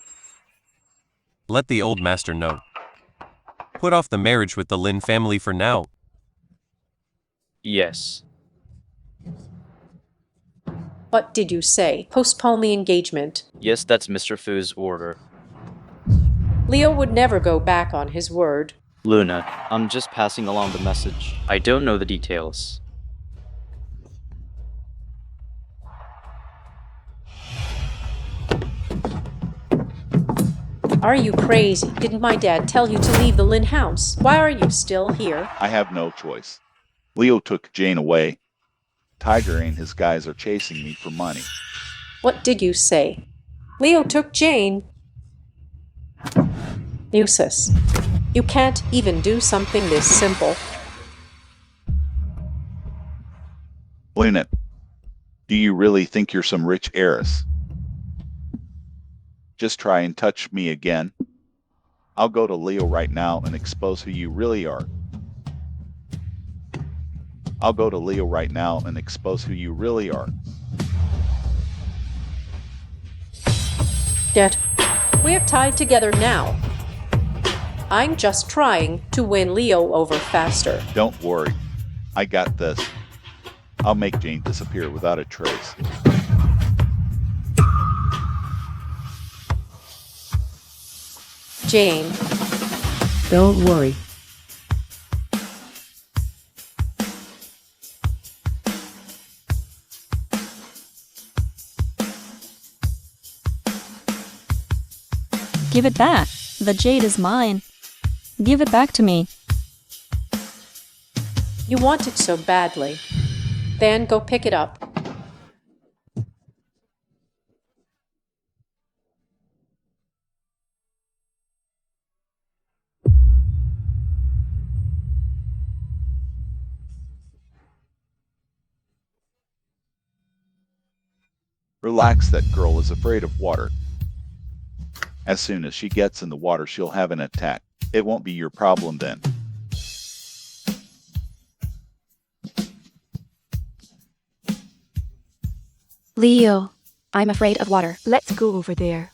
Let the old master know. Put off the marriage with the Lynn family for now. Yes. What did you say? Postpone the engagement. Yes, that's Mr. Fu's order. Leo would never go back on his word. Luna, I'm just passing along the message. I don't know the details. Are you crazy? Didn't my dad tell you to leave the Lynn house? Why are you still here? I have no choice. Leo took Jane away. Tiger and his guys are chasing me for money. What did you say? Leo took Jane. Useless. You can't even do something this simple. Lynette, do you really think you're some rich heiress? Just try and touch me again. I'll go to Leo right now and expose who you really are. I'll go to Leo right now and expose who you really are. Yet, we're tied together now. I'm just trying to win Leo over faster. Don't worry. I got this. I'll make Jane disappear without a trace. Jane. Don't worry. Give it back. The jade is mine. Give it back to me. You want it so badly. Then go pick it up. Relax, that girl is afraid of water. As soon as she gets in the water, she'll have an attack. It won't be your problem then. Leo, I'm afraid of water. Let's go over there.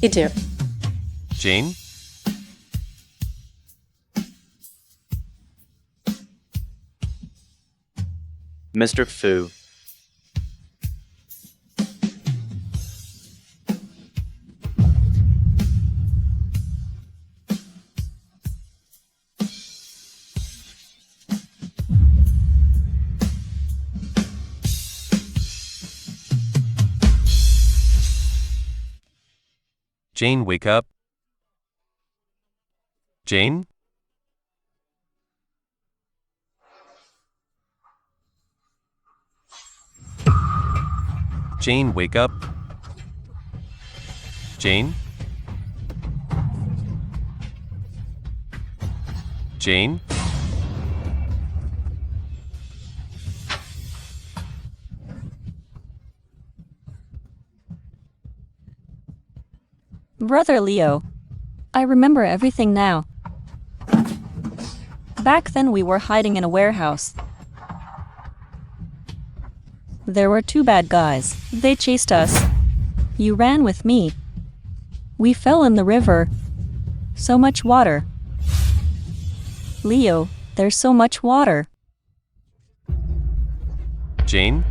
Idir. Jane? Mr. Fu. Jane, wake up. Jane? Jane, wake up. Jane? Jane? Brother Leo, I remember everything now. Back then we were hiding in a warehouse. There were two bad guys. They chased us. You ran with me. We fell in the river. So much water. Leo, there's so much water. Jane?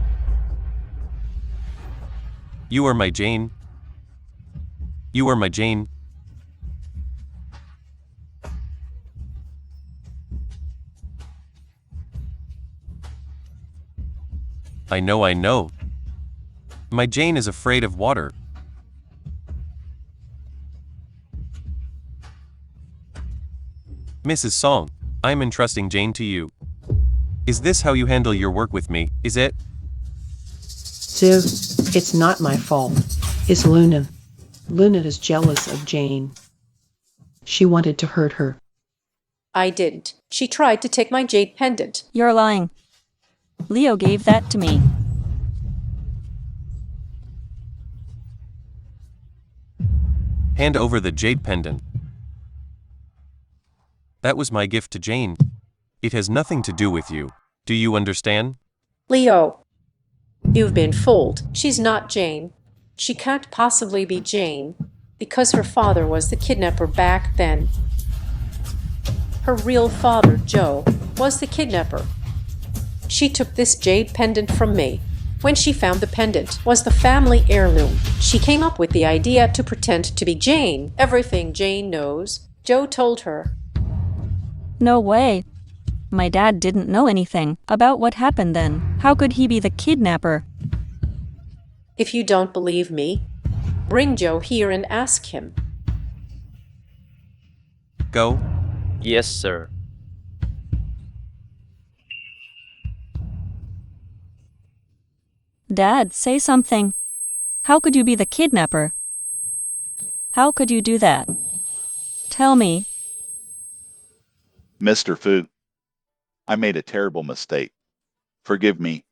You are my Jane. You are my Jane. I know. My Jane is afraid of water. Mrs. Song, I am entrusting Jane to you. Is this how you handle your work with me, is it? Ziv, it's not my fault. It's Luna. Luna is jealous of Jane. She wanted to hurt her. I didn't. She tried to take my jade pendant. You're lying. Leo gave that to me. Hand over the jade pendant. That was my gift to Jane. It has nothing to do with you. Do you understand? Leo, you've been fooled. She's not Jane. She can't possibly be Jane because her father was the kidnapper back then. Her real father, Joe, was the kidnapper. She took this jade pendant from me. When she found the pendant was the family heirloom, she came up with the idea to pretend to be Jane. Everything Jane knows, Joe told her. No way. My dad didn't know anything about what happened then. How could he be the kidnapper? If you don't believe me, bring Joe here and ask him. Go. Yes, sir. Dad, say something. How could you be the kidnapper? How could you do that? Tell me. Mr. Fu, I made a terrible mistake. Forgive me.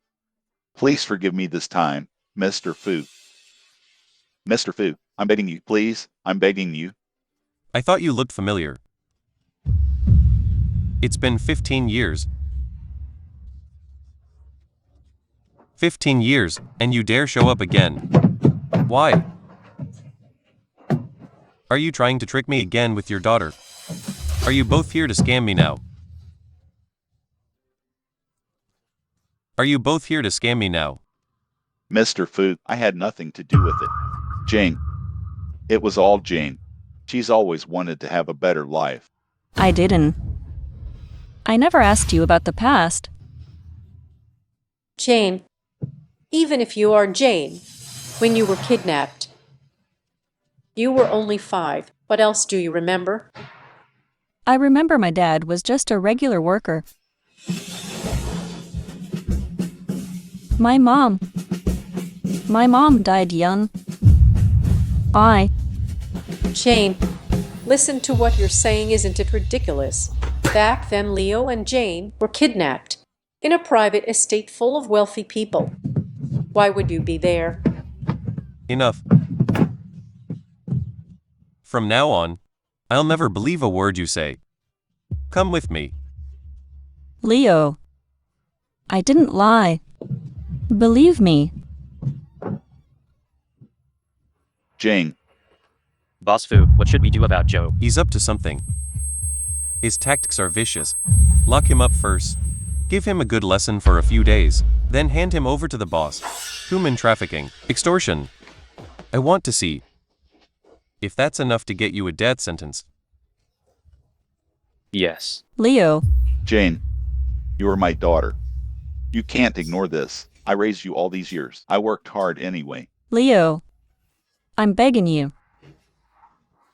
Please forgive me this time, Mr. Fu. Mr. Fu, I'm begging you, please. I'm begging you. I thought you looked familiar. It's been 15 years. 15 years, and you dare show up again. Why? Are you trying to trick me again with your daughter? Are you both here to scam me now? Are you both here to scam me now? Mr. Fu, I had nothing to do with it. Jane. It was all Jane. She's always wanted to have a better life. I didn't. I never asked you about the past. Jane, even if you are Jane, when you were kidnapped, you were only 5. What else do you remember? I remember my dad was just a regular worker. My mom died young. Jane, listen to what you're saying, isn't it ridiculous? Back then, Leo and Jane were kidnapped in a private estate full of wealthy people. Why would you be there? Enough. From now on, I'll never believe a word you say. Come with me. Leo, I didn't lie. Believe me. Jane. Boss Fu, what should we do about Joe? He's up to something. His tactics are vicious. Lock him up first. Give him a good lesson for a few days, then hand him over to the boss. Human trafficking, extortion. I want to see if that's enough to get you a death sentence. Yes. Leo, Jane, you are my daughter. You can't ignore this. I raised you all these years. I worked hard anyway. Leo, I'm begging you.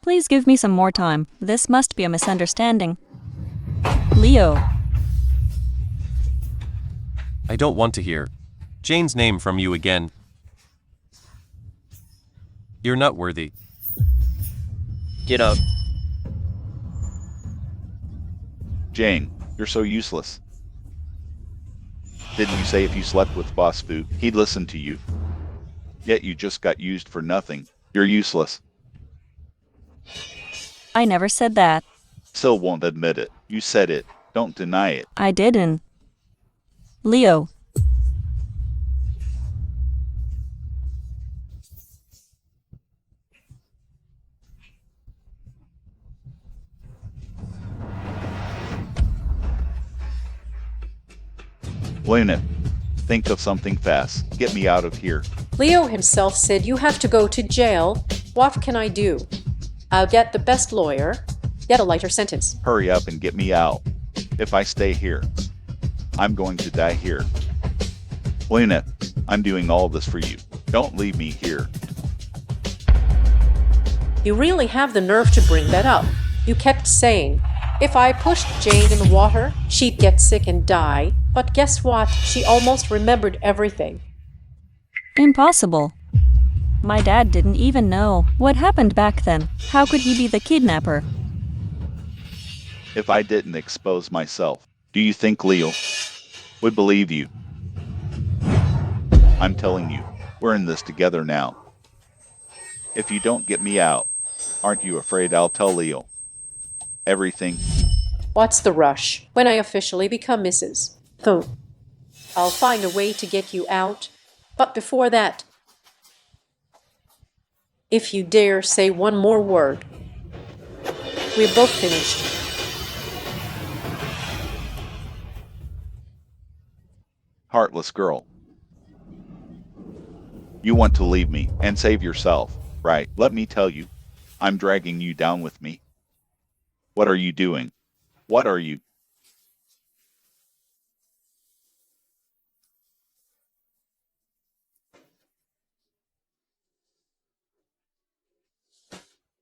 Please give me some more time. This must be a misunderstanding. Leo, I don't want to hear Jane's name from you again. You're not worthy. Get up. Jane, you're so useless. Didn't you say if you slept with Boss Fu, he'd listen to you? Yet you just got used for nothing. You're useless. I never said that. Still won't admit it. You said it. Don't deny it. I didn't. Leo, Luna, think of something fast. Get me out of here. Leo himself said you have to go to jail. What can I do? I'll get the best lawyer, get a lighter sentence. Hurry up and get me out. If I stay here, I'm going to die here. Luna, I'm doing all this for you. Don't leave me here. You really have the nerve to bring that up. You kept saying, if I pushed Jade in the water, she'd get sick and die. But guess what? She almost remembered everything. impossible. My dad didn't even know what happened back then. How could he be the kidnapper? If I didn't expose myself, do you think Leo would believe you? I'm telling you, we're in this together now. If you don't get me out, aren't you afraid I'll tell Leo everything? What's the rush? When I officially become Mrs. Fu, I'll find a way to get you out. But before that, if you dare say one more word, we're both finished. Heartless girl. You want to leave me and save yourself, right? Let me tell you, I'm dragging you down with me. What are you doing? What are you?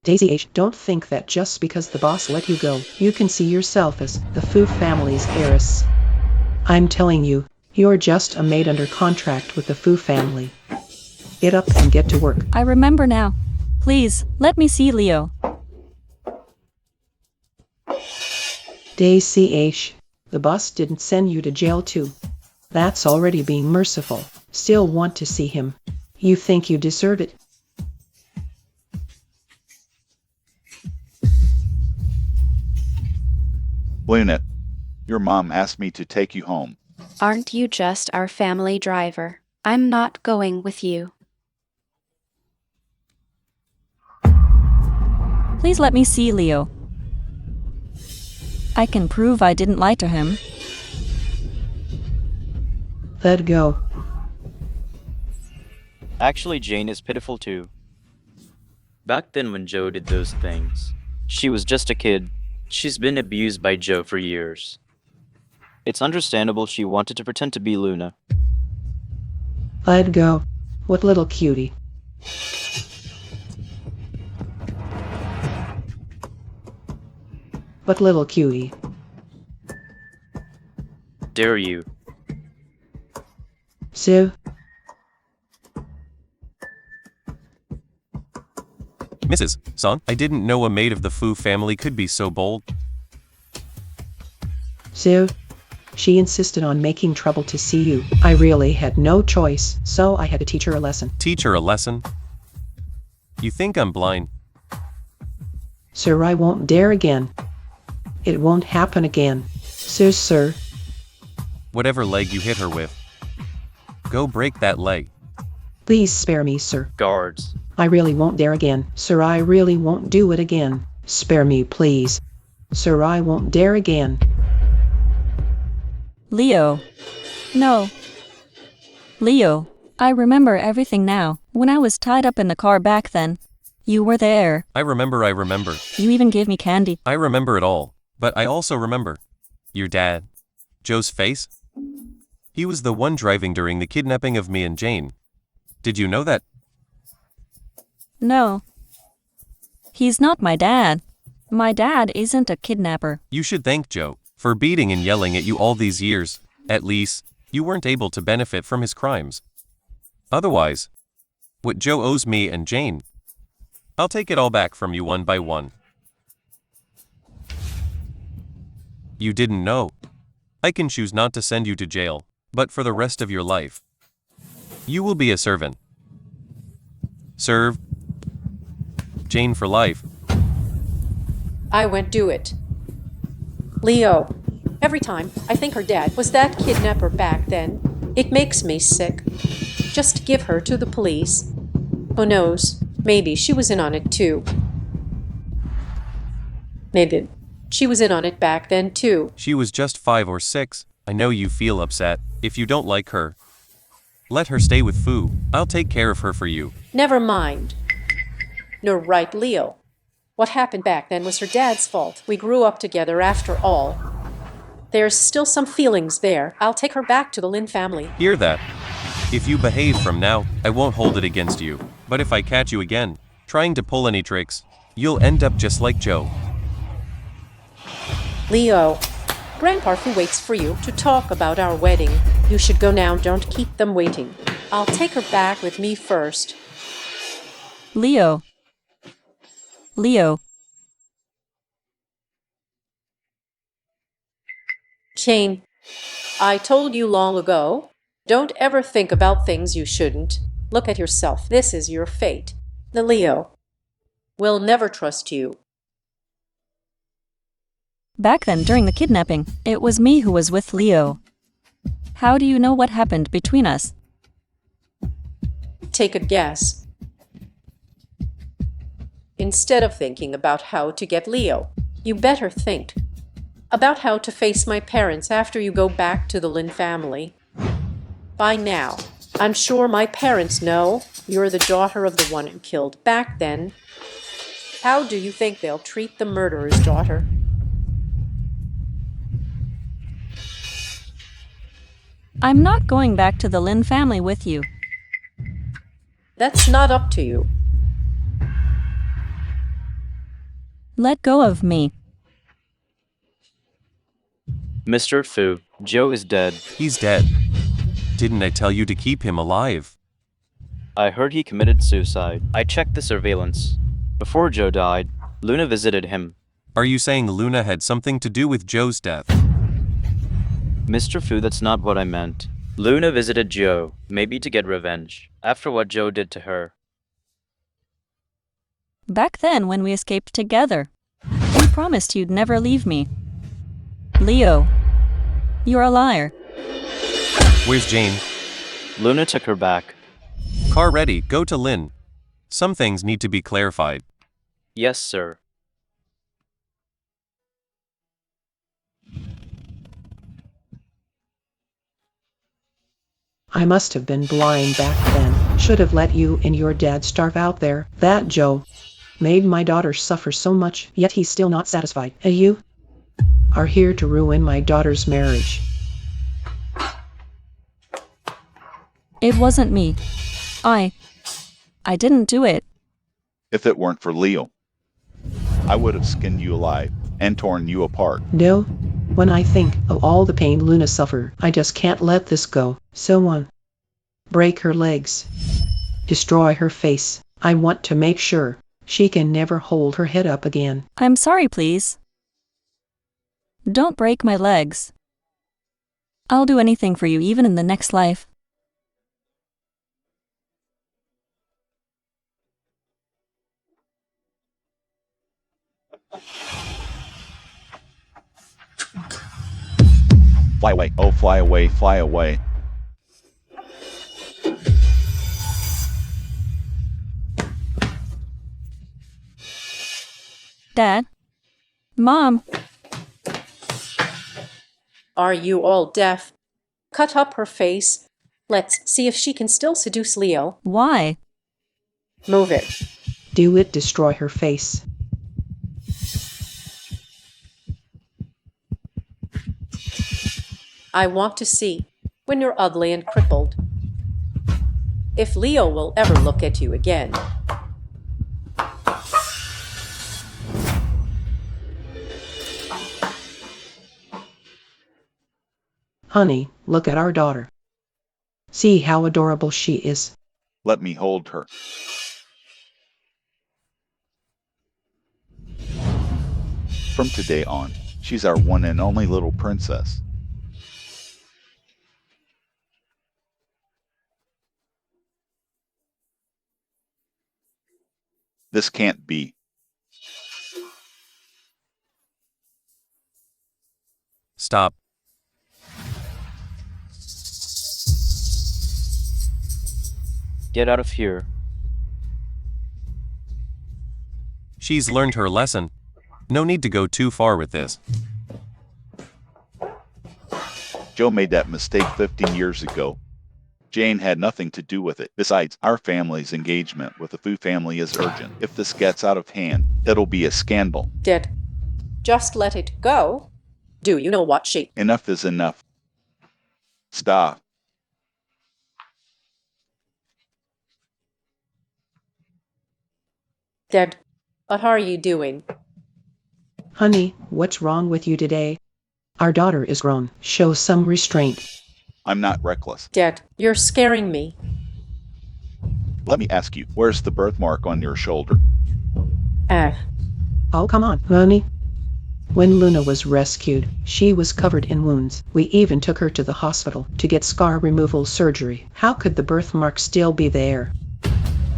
Daisy H, don't think that just because the boss let you go, you can see yourself as the Fu family's heiress. I'm telling you, you're just a maid under contract with the Fu family. Get up and get to work. I remember now. Please, let me see Leo. Daisy H, the boss didn't send you to jail too. That's already being merciful. Still want to see him. You think you deserve it? Luna, your mom asked me to take you home. Aren't you just our family driver? I'm not going with you. Please let me see Leo. I can prove I didn't lie to him. Let go. Actually, Jane is pitiful too. Back then when Joe did those things, she was just a kid. She's been abused by Joe for years. It's understandable she wanted to pretend to be Luna. Let go. What little cutie. What little cutie. Dare you? So, Mrs. Song, I didn't know a maid of the Fu family could be so bold. so, she insisted on making trouble to see you. I really had no choice, so I had to teach her a lesson. Teach her a lesson? You think I'm blind? Sir, I won't dare again. It won't happen again. Sir. Whatever leg you hit her with, go break that leg. Please spare me, sir. Guards. I really won't dare again. Sir, I really won't do it again. Spare me, please. Sir, I won't dare again. Leo. No. Leo, I remember everything now. When I was tied up in the car back then, you were there. I remember. You even gave me candy. I remember it all. But I also remember your dad. Joe's face? He was the one driving during the kidnapping of me and Jane. Did you know that? No. He's not my dad. My dad isn't a kidnapper. You should thank Joe for beating and yelling at you all these years. At least, you weren't able to benefit from his crimes. Otherwise, what Joe owes me and Jane, I'll take it all back from you one by one. You didn't know. I can choose not to send you to jail, but for the rest of your life, you will be a servant. Serve Jane for life. I won't do it. Leo, every time I think her dad was that kidnapper back then, it makes me sick. Just give her to the police. Who knows, maybe she was in on it too. Maybe she was in on it back then too. She was just 5 or 6. I know you feel upset. If you don't like her, let her stay with Fu. I'll take care of her for you. Never mind. You're right, Leo. What happened back then was her dad's fault. We grew up together after all. There's still some feelings there. I'll take her back to the Lynn family. Hear that? If you behave from now, I won't hold it against you. But if I catch you again, trying to pull any tricks, you'll end up just like Joe. Leo, Grandpa Fu waits for you to talk about our wedding. You should go now, don't keep them waiting. I'll take her back with me first. Leo. Leo. Jane, I told you long ago, don't ever think about things you shouldn't. Look at yourself. This is your fate. The Leo will never trust you. Back then, during the kidnapping, it was me who was with Leo. How do you know what happened between us? Take a guess. Instead of thinking about how to get Leo, you better think about how to face my parents after you go back to the Lynn family. By now, I'm sure my parents know you're the daughter of the one who killed back then. How do you think they'll treat the murderer's daughter? I'm not going back to the Lynn family with you. That's not up to you. Let go of me. Mr. Fu, Joe is dead. He's dead. Didn't I tell you to keep him alive? I heard he committed suicide. I checked the surveillance. Before Joe died, Luna visited him. Are you saying Luna had something to do with Joe's death? Mr. Fu, that's not what I meant. Luna visited Joe, maybe to get revenge, after what Joe did to her. Back then, when we escaped together, you promised you'd never leave me. Leo, you're a liar. Where's Jane? Luna took her back. Car ready, go to Lynn. Some things need to be clarified. Yes, sir. I must have been blind back then. Should have let you and your dad starve out there. That Joe made my daughter suffer so much, yet he's still not satisfied. And you are here to ruin my daughter's marriage. It wasn't me. I didn't do it. If it weren't for Leo, I would have skinned you alive and torn you apart. No, when I think of all the pain Luna suffered, I just can't let this go. Someone break her legs, destroy her face. I want to make sure she can never hold her head up again. I'm sorry, please. Don't break my legs. I'll do anything for you, even in the next life. Fly away, oh fly away, fly away. Dad? Mom? Are you all deaf? Cut up her face. Let's see if she can still seduce Leo. Why? Move it. Do it destroy her face. I want to see when you're ugly and crippled. If Leo will ever look at you again. Honey, look at our daughter. See how adorable she is. Let me hold her. From today on, she's our one and only little princess. This can't be. Stop. Get out of here. She's learned her lesson. No need to go too far with this. Joe made that mistake 15 years ago. Jane had nothing to do with it. Besides, our family's engagement with the Fu family is urgent. If this gets out of hand, it'll be a scandal. Dad, just let it go. Do you know what she... Enough is enough. Stop. Dad, what are you doing? Honey, what's wrong with you today? Our daughter is grown. Show some restraint. I'm not reckless. Dad, you're scaring me. Let me ask you, where's the birthmark on your shoulder? Oh, come on, honey. When Luna was rescued, she was covered in wounds. We even took her to the hospital to get scar removal surgery. How could the birthmark still be there?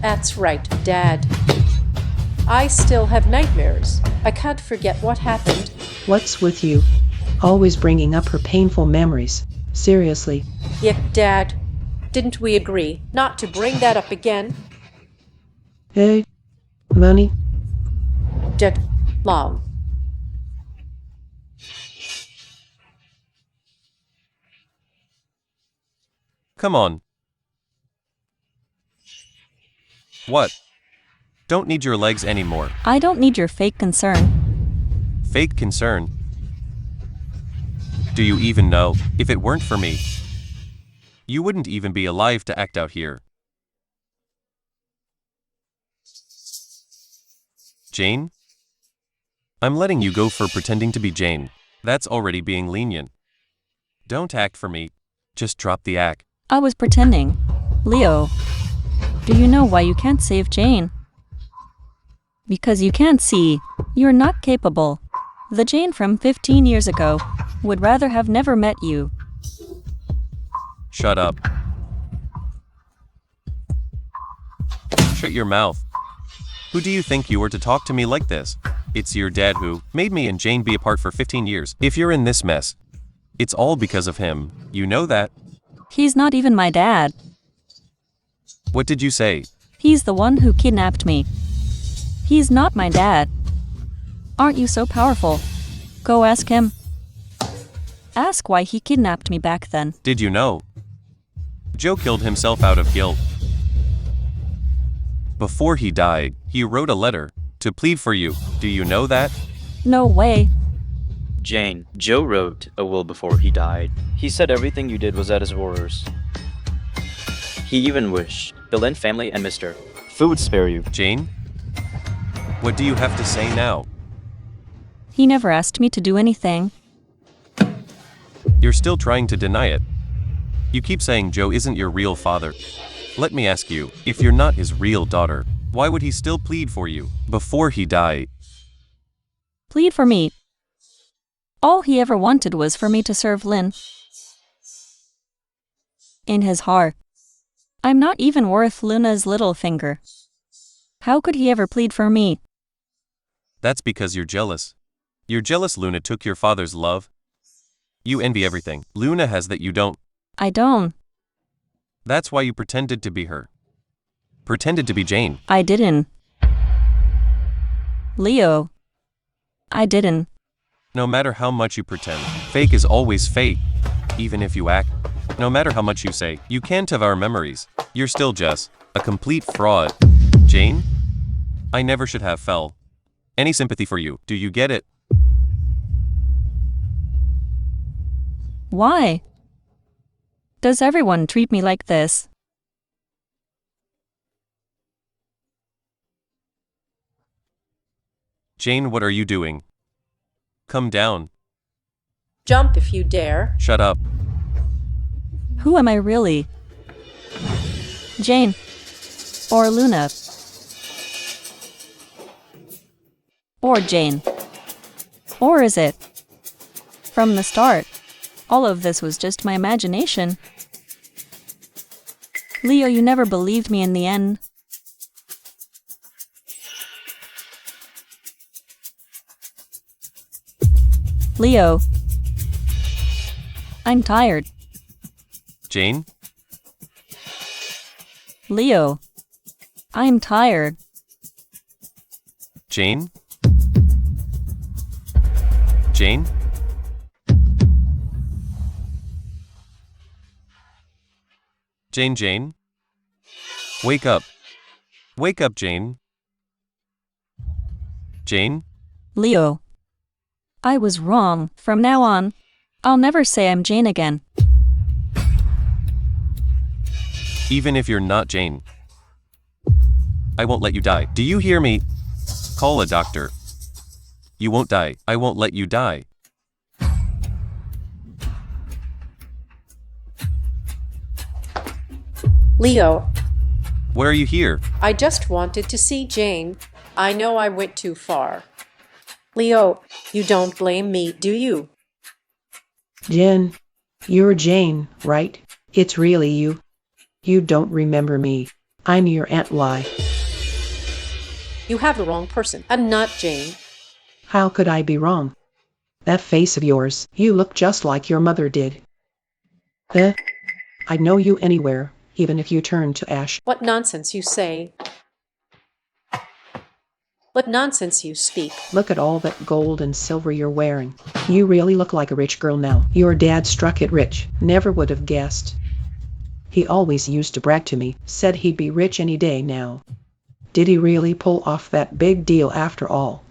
That's right, Dad. I still have nightmares. I can't forget what happened. What's with you? Always bringing up her painful memories. Seriously. Yet, Dad, didn't we agree not to bring that up again? Hey, honey. Dad, long. Come on. What? Don't need your legs anymore. I don't need your fake concern. Fake concern? Do you even know, if it weren't for me, you wouldn't even be alive to act out here. Jane? I'm letting you go for pretending to be Jane. That's already being lenient. Don't act for me. Just drop the act. I was pretending. Leo, do you know why you can't save Jane? Because you can't see. You're not capable. The Jane from 15 years ago would rather have never met you. Shut up. Shut your mouth. Who do you think you are to talk to me like this? It's your dad who made me and Jane be apart for 15 years. If you're in this mess, it's all because of him. You know that. He's not even my dad. What did you say? He's the one who kidnapped me. He's not my dad. Aren't you so powerful? Go ask him. Ask why he kidnapped me back then. Did you know? Joe killed himself out of guilt. Before he died, he wrote a letter to plead for you. Do you know that? No way. Jane, Joe wrote a will before he died. He said everything you did was at his orders. He even wished the Lynn family and Mr. Fu would spare you. Jane? What do you have to say now? He never asked me to do anything. You're still trying to deny it. You keep saying Joe isn't your real father. Let me ask you, if you're not his real daughter, why would he still plead for you before he died? Plead for me. All he ever wanted was for me to serve Lynn. In his heart, I'm not even worth Luna's little finger. How could he ever plead for me? That's because you're jealous. You're jealous Luna took your father's love. You envy everything Luna has that you don't. I don't. That's why you pretended to be her. Pretended to be Jane. I didn't. Leo. I didn't. No matter how much you pretend, fake is always fake. Even if you act, no matter how much you say, you can't have our memories. You're still just a complete fraud. Jane? I never should have felt any sympathy for you. Do you get it? Why? Does everyone treat me like this? Jane, what are you doing? Come down. Jump if you dare. Shut up. Who am I really? Jane. Or Luna. Or Jane. Or is it? From the start, all of this was just my imagination. Leo, you never believed me in the end. Leo. I'm tired. Jane? Leo. I'm tired. Jane? Jane? Jane? Wake up. Wake up, Jane. Jane? Leo. I was wrong. From now on, I'll never say I'm Jane again. Even if you're not Jane, I won't let you die. Do you hear me? Call a doctor. You won't die. I won't let you die. Leo, Why are you here? I just wanted to see Jane. I know I went too far. Leo, you don't blame me, do you? Jen, you're Jane, right? It's really you. You don't remember me. I'm your Aunt Ly. You have the wrong person. I'm not Jane. How could I be wrong? That face of yours, you look just like your mother did. I'd know you anywhere, even if you turned to ash. What nonsense you say. What nonsense you speak. Look at all that gold and silver you're wearing. You really look like a rich girl now. Your dad struck it rich. Never would have guessed. He always used to brag to me, said he'd be rich any day now. Did he really pull off that big deal after all?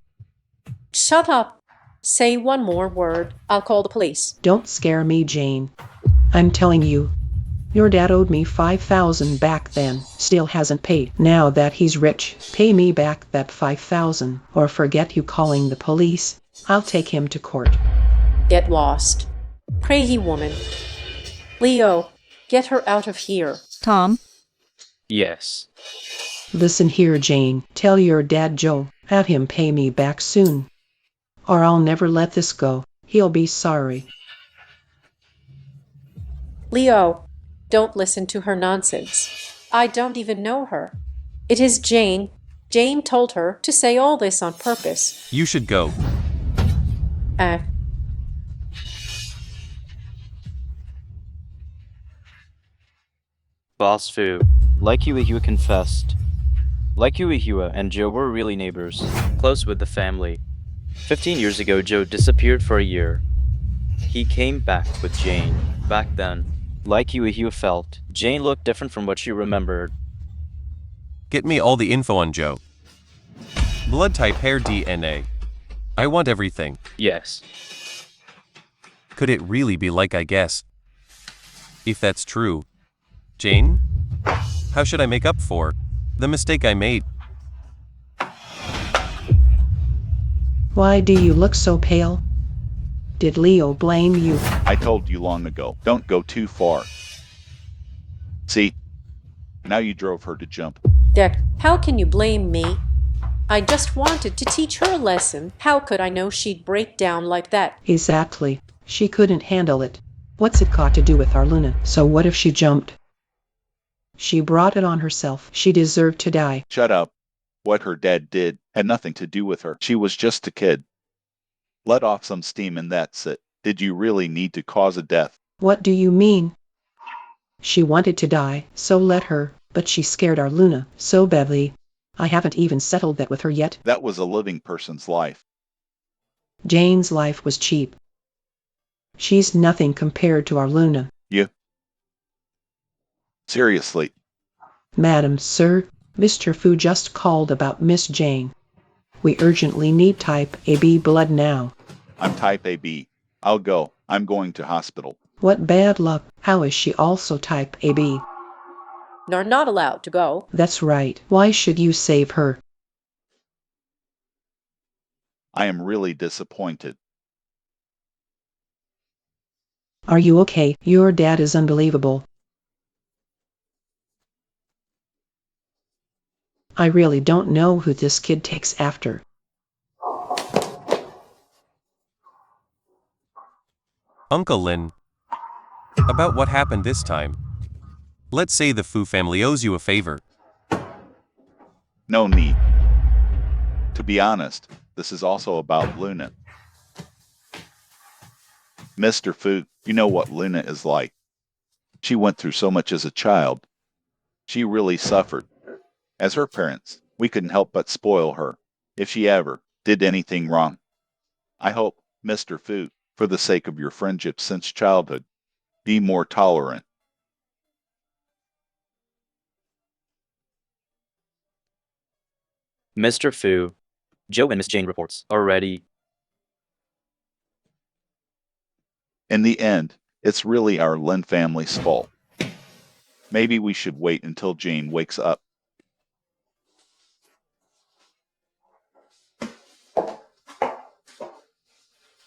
Shut up. Say one more word. I'll call the police. Don't scare me, Jane. I'm telling you. Your dad owed me $5,000 back then, still hasn't paid. Now that he's rich, pay me back that $5,000, or forget you calling the police. I'll take him to court. Get lost. Crazy woman. Leo, get her out of here. Tom. Yes. Listen here, Jane. Tell your dad Joe, have him pay me back soon. Or I'll never let this go. He'll be sorry. Leo, don't listen to her nonsense. I don't even know her. It is Jane. Jane told her to say all this on purpose. You should go. Boss Fu, like Huahua confessed. Like Huahua and Joe were really neighbors, close with the family. 15 years ago, Joe disappeared for a year. He came back with Jane. Back then, like Huahua felt, Jane looked different from what she remembered. Get me all the info on Joe. Blood type, hair, DNA. I want everything. Yes. Could it really be like I guess? If that's true, Jane? How should I make up for the mistake I made? Why do you look so pale? Did Leo blame you? I told you long ago, don't go too far. See, now you drove her to jump. Dick, how can you blame me? I just wanted to teach her a lesson. How could I know she'd break down like that? Exactly. She couldn't handle it. What's it got to do with our Luna? So what if she jumped? She brought it on herself. She deserved to die. Shut up. What her dad did had nothing to do with her. She was just a kid. Let off some steam and that's it. Did you really need to cause a death? What do you mean? She wanted to die, so let her, but she scared our Luna so badly. I haven't even settled that with her yet. That was a living person's life. Jane's life was cheap. She's nothing compared to our Luna. You? Seriously? Madam, sir, Mr. Fu just called about Miss Jane. We urgently need type AB blood now. I'm type AB. I'll go. I'm going to hospital. What bad luck. How is she also type AB? You're not allowed to go. That's right. Why should you save her? I am really disappointed. Are you okay? Your dad is unbelievable. I really don't know who this kid takes after. Uncle Lynn, about what happened this time. Let's say the Fu family owes you a favor. No need. To be honest, this is also about Luna. Mr. Fu, you know what Luna is like. She went through so much as a child. She really suffered. As her parents, we couldn't help but spoil her if she ever did anything wrong. I hope, Mr. Fu, for the sake of your friendship since childhood, be more tolerant. Mr. Fu, Joe and Miss Jane reports are ready. In the end, it's really our Lynn family's fault. Maybe we should wait until Jane wakes up.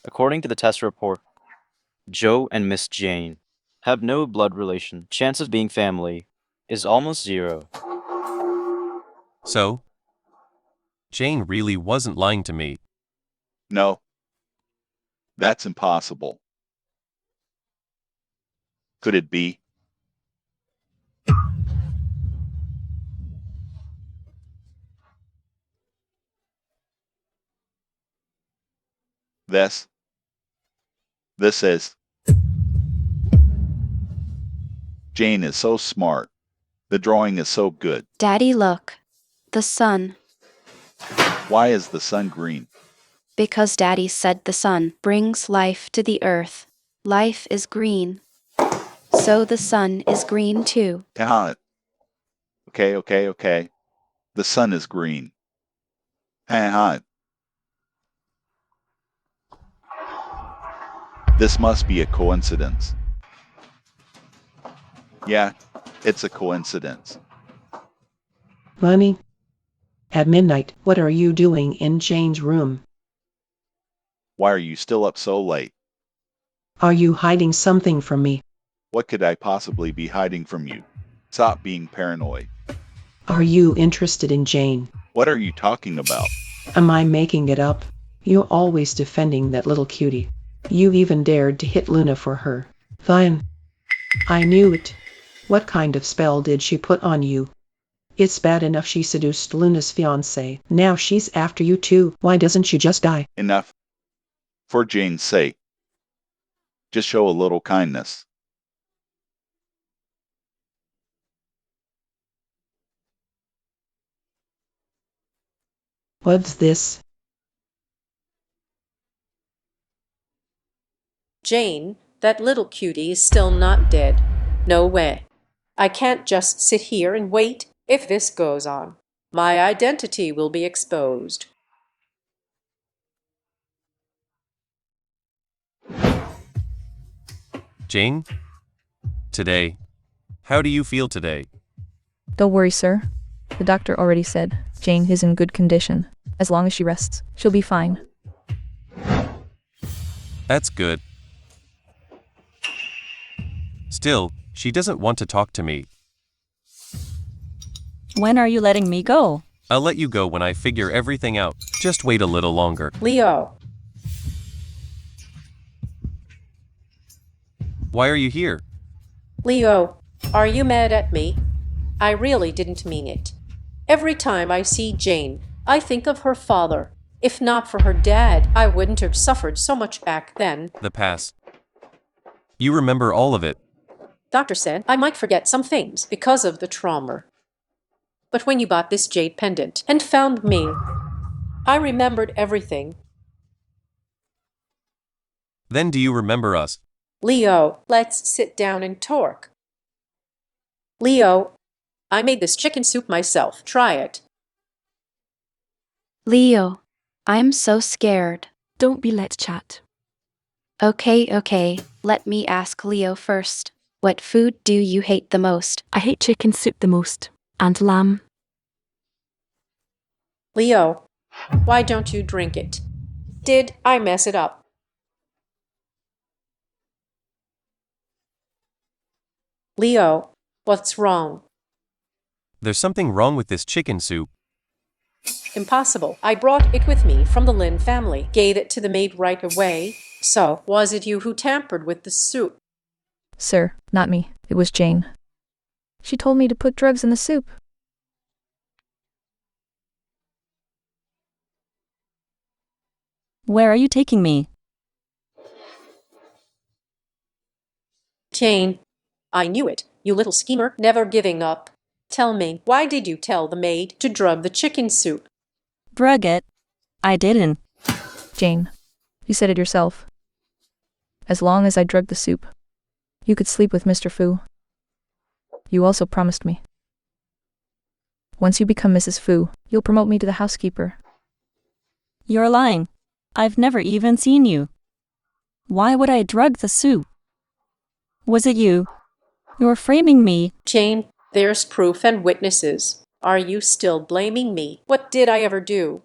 According to the test report, Joe and Miss Jane have no blood relation. Chance of being family is almost 0. So, Jane really wasn't lying to me. No, that's impossible. Could it be? This is. Jane is so smart. The drawing is so good. Daddy, look. The sun. Why is the sun green? Because Daddy said the sun brings life to the earth. Life is green. So the sun is green too. Count it. Okay. The sun is green. Count it. This must be a coincidence. Yeah, it's a coincidence. Honey? At midnight, what are you doing in Jane's room? Why are you still up so late? Are you hiding something from me? What could I possibly be hiding from you? Stop being paranoid. Are you interested in Jane? What are you talking about? Am I making it up? You're always defending that little cutie. You even dared to hit Luna for her. Fine. I knew it. What kind of spell did she put on you? It's bad enough she seduced Luna's fiancé. Now she's after you too. Why doesn't she just die? Enough. For Jane's sake. Just show a little kindness. What's this? Jane, that little cutie is still not dead. No way. I can't just sit here and wait. If this goes on, my identity will be exposed. Jane? Today. How do you feel today? Don't worry, sir. The doctor already said Jane is in good condition. As long as she rests, she'll be fine. That's good. Still, she doesn't want to talk to me. When are you letting me go? I'll let you go when I figure everything out. Just wait a little longer. Leo, Why are you here? Leo, are you mad at me? I really didn't mean it. Every time I see Jane, I think of her father. If not for her dad, I wouldn't have suffered so much back then. The past. You remember all of it. Doctor said I might forget some things because of the trauma. But when you bought this jade pendant and found me, I remembered everything. Then do you remember us? Leo, let's sit down and talk. Leo, I made this chicken soup myself. Try it. Leo, I'm so scared. Don't be let chat. Okay, let me ask Leo first. What food do you hate the most? I hate chicken soup the most. And lamb. Leo, why don't you drink it? Did I mess it up? Leo, what's wrong? There's something wrong with this chicken soup. Impossible. I brought it with me from the Lynn family. Gave it to the maid right away. So, was it you who tampered with the soup? Sir, not me. It was Jane. She told me to put drugs in the soup. Where are you taking me? Jane, I knew it. You little schemer, never giving up. Tell me, why did you tell the maid to drug the chicken soup? Drug it? I didn't. Jane, you said it yourself. As long as I drugged the soup, you could sleep with Mr. Fu. You also promised me. Once you become Mrs. Fu, you'll promote me to the housekeeper. You're lying. I've never even seen you. Why would I drug the soup? Was it you? You're framing me. Jane, there's proof and witnesses. Are you still blaming me? What did I ever do?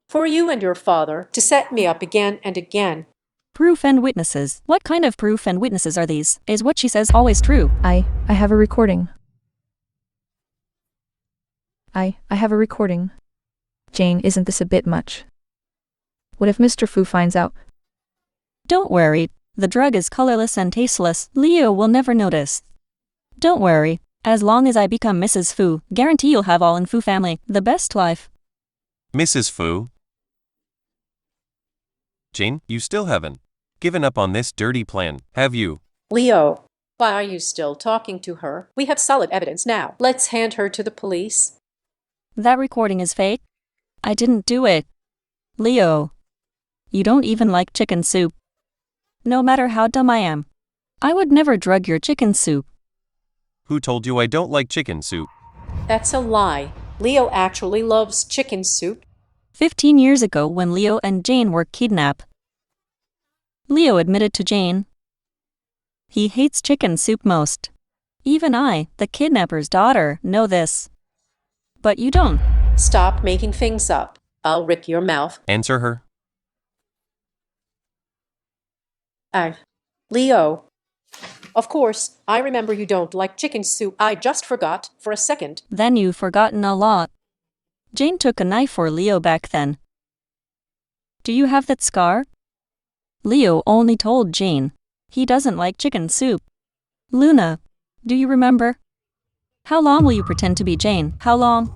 For you and your father to set me up again and again. Proof and witnesses. What kind of proof and witnesses are these? Is what she says always true? I have a recording. I have a recording. Jane, isn't this a bit much? What if Mr. Fu finds out? Don't worry. The drug is colorless and tasteless. Leo will never notice. Don't worry. As long as I become Mrs. Fu, guarantee you'll have all in Fu family. The best life. Mrs. Fu? Jane, you still haven't given up on this dirty plan, have you? Leo, why are you still talking to her? We have solid evidence now. Let's hand her to the police. That recording is fake. I didn't do it. Leo, you don't even like chicken soup. No matter how dumb I am, I would never drug your chicken soup. Who told you I don't like chicken soup? That's a lie. Leo actually loves chicken soup. 15 years ago when Leo and Jane were kidnapped, Leo admitted to Jane he hates chicken soup most. Even I, the kidnapper's daughter, know this. But you don't. Stop making things up. I'll rip your mouth. Answer her. Leo. Of course, I remember you don't like chicken soup. I just forgot for a second. Then you've forgotten a lot. Jane took a knife for Leo back then. Do you have that scar? Leo only told Jane he doesn't like chicken soup. Luna, do you remember? How long will you pretend to be Jane? How long?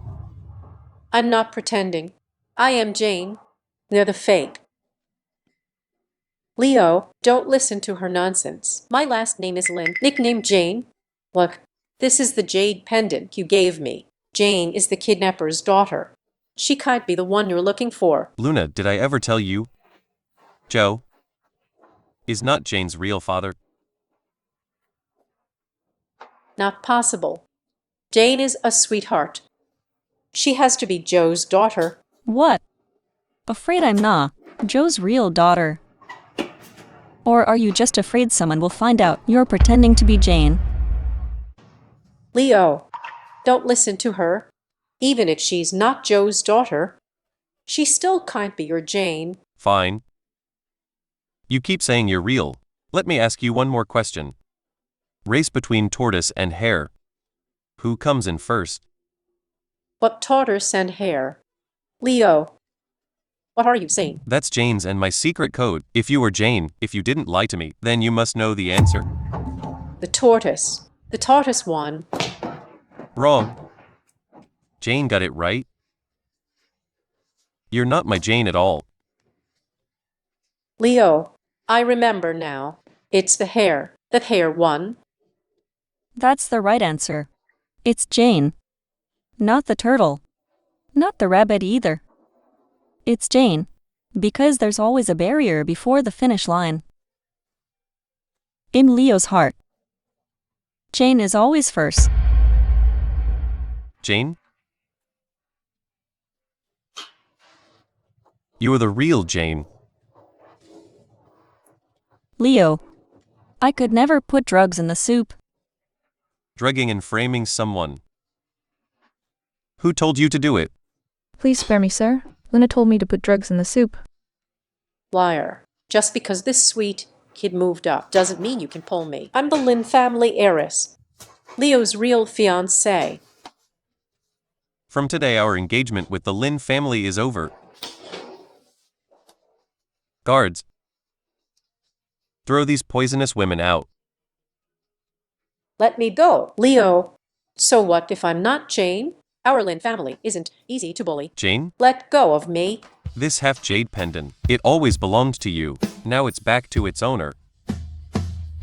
I'm not pretending. I am Jane. They're the fake. Leo, don't listen to her nonsense. My last name is Lynn, nickname Jane. Look, this is the Jade pendant you gave me. Jane is the kidnapper's daughter. She can't be the one you're looking for. Luna, did I ever tell you? Joe is not Jane's real father. Not possible. Jane is a sweetheart. She has to be Joe's daughter. What? Afraid I'm not Joe's real daughter. Or are you just afraid someone will find out you're pretending to be Jane? Leo, don't listen to her. Even if she's not Joe's daughter, she still can't be your Jane. Fine. You keep saying you're real. Let me ask you one more question. Race between tortoise and hare. Who comes in first? What tortoise and hare? Leo, what are you saying? That's Jane's and my secret code. If you were Jane, if you didn't lie to me, then you must know the answer. The tortoise. The tortoise won. Wrong. Jane got it right. You're not my Jane at all. Leo, I remember now. It's the hare. That hare won. That's the right answer. It's Jane. Not the turtle. Not the rabbit either. It's Jane. Because there's always a barrier before the finish line. In Leo's heart, Jane is always first. Jane? You are the real Jane. Leo, I could never put drugs in the soup. Drugging and framing someone. Who told you to do it? Please spare me, sir. Lynn told me to put drugs in the soup. Liar. Just because this sweet kid moved up doesn't mean you can pull me. I'm the Lynn family heiress, Leo's real fiancée. From today, our engagement with the Lynn family is over. Guards, throw these poisonous women out. Let me go, Leo. So what if I'm not Jane? Our Lynn family isn't easy to bully. Jane? Let go of me. This half-jade pendant, it always belonged to you. Now it's back to its owner.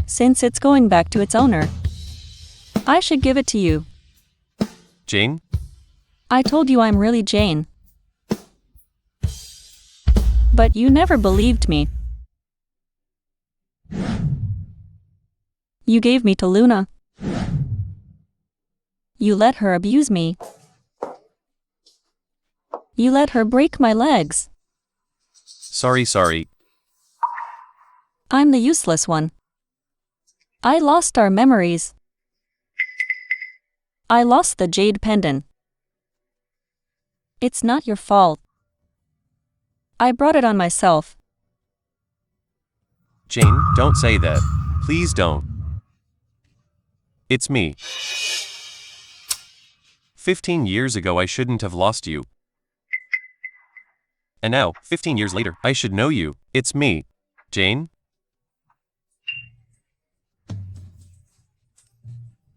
Since it's going back to its owner, I should give it to you. Jane? I told you I'm really Jane. But you never believed me. You gave me to Luna. You let her abuse me. You let her break my legs. Sorry. I'm the useless one. I lost our memories. I lost the jade pendant. It's not your fault. I brought it on myself. Jane, don't say that. Please don't. It's me. 15 years ago, I shouldn't have lost you. And now, 15 years later, I should know you. It's me. Jane?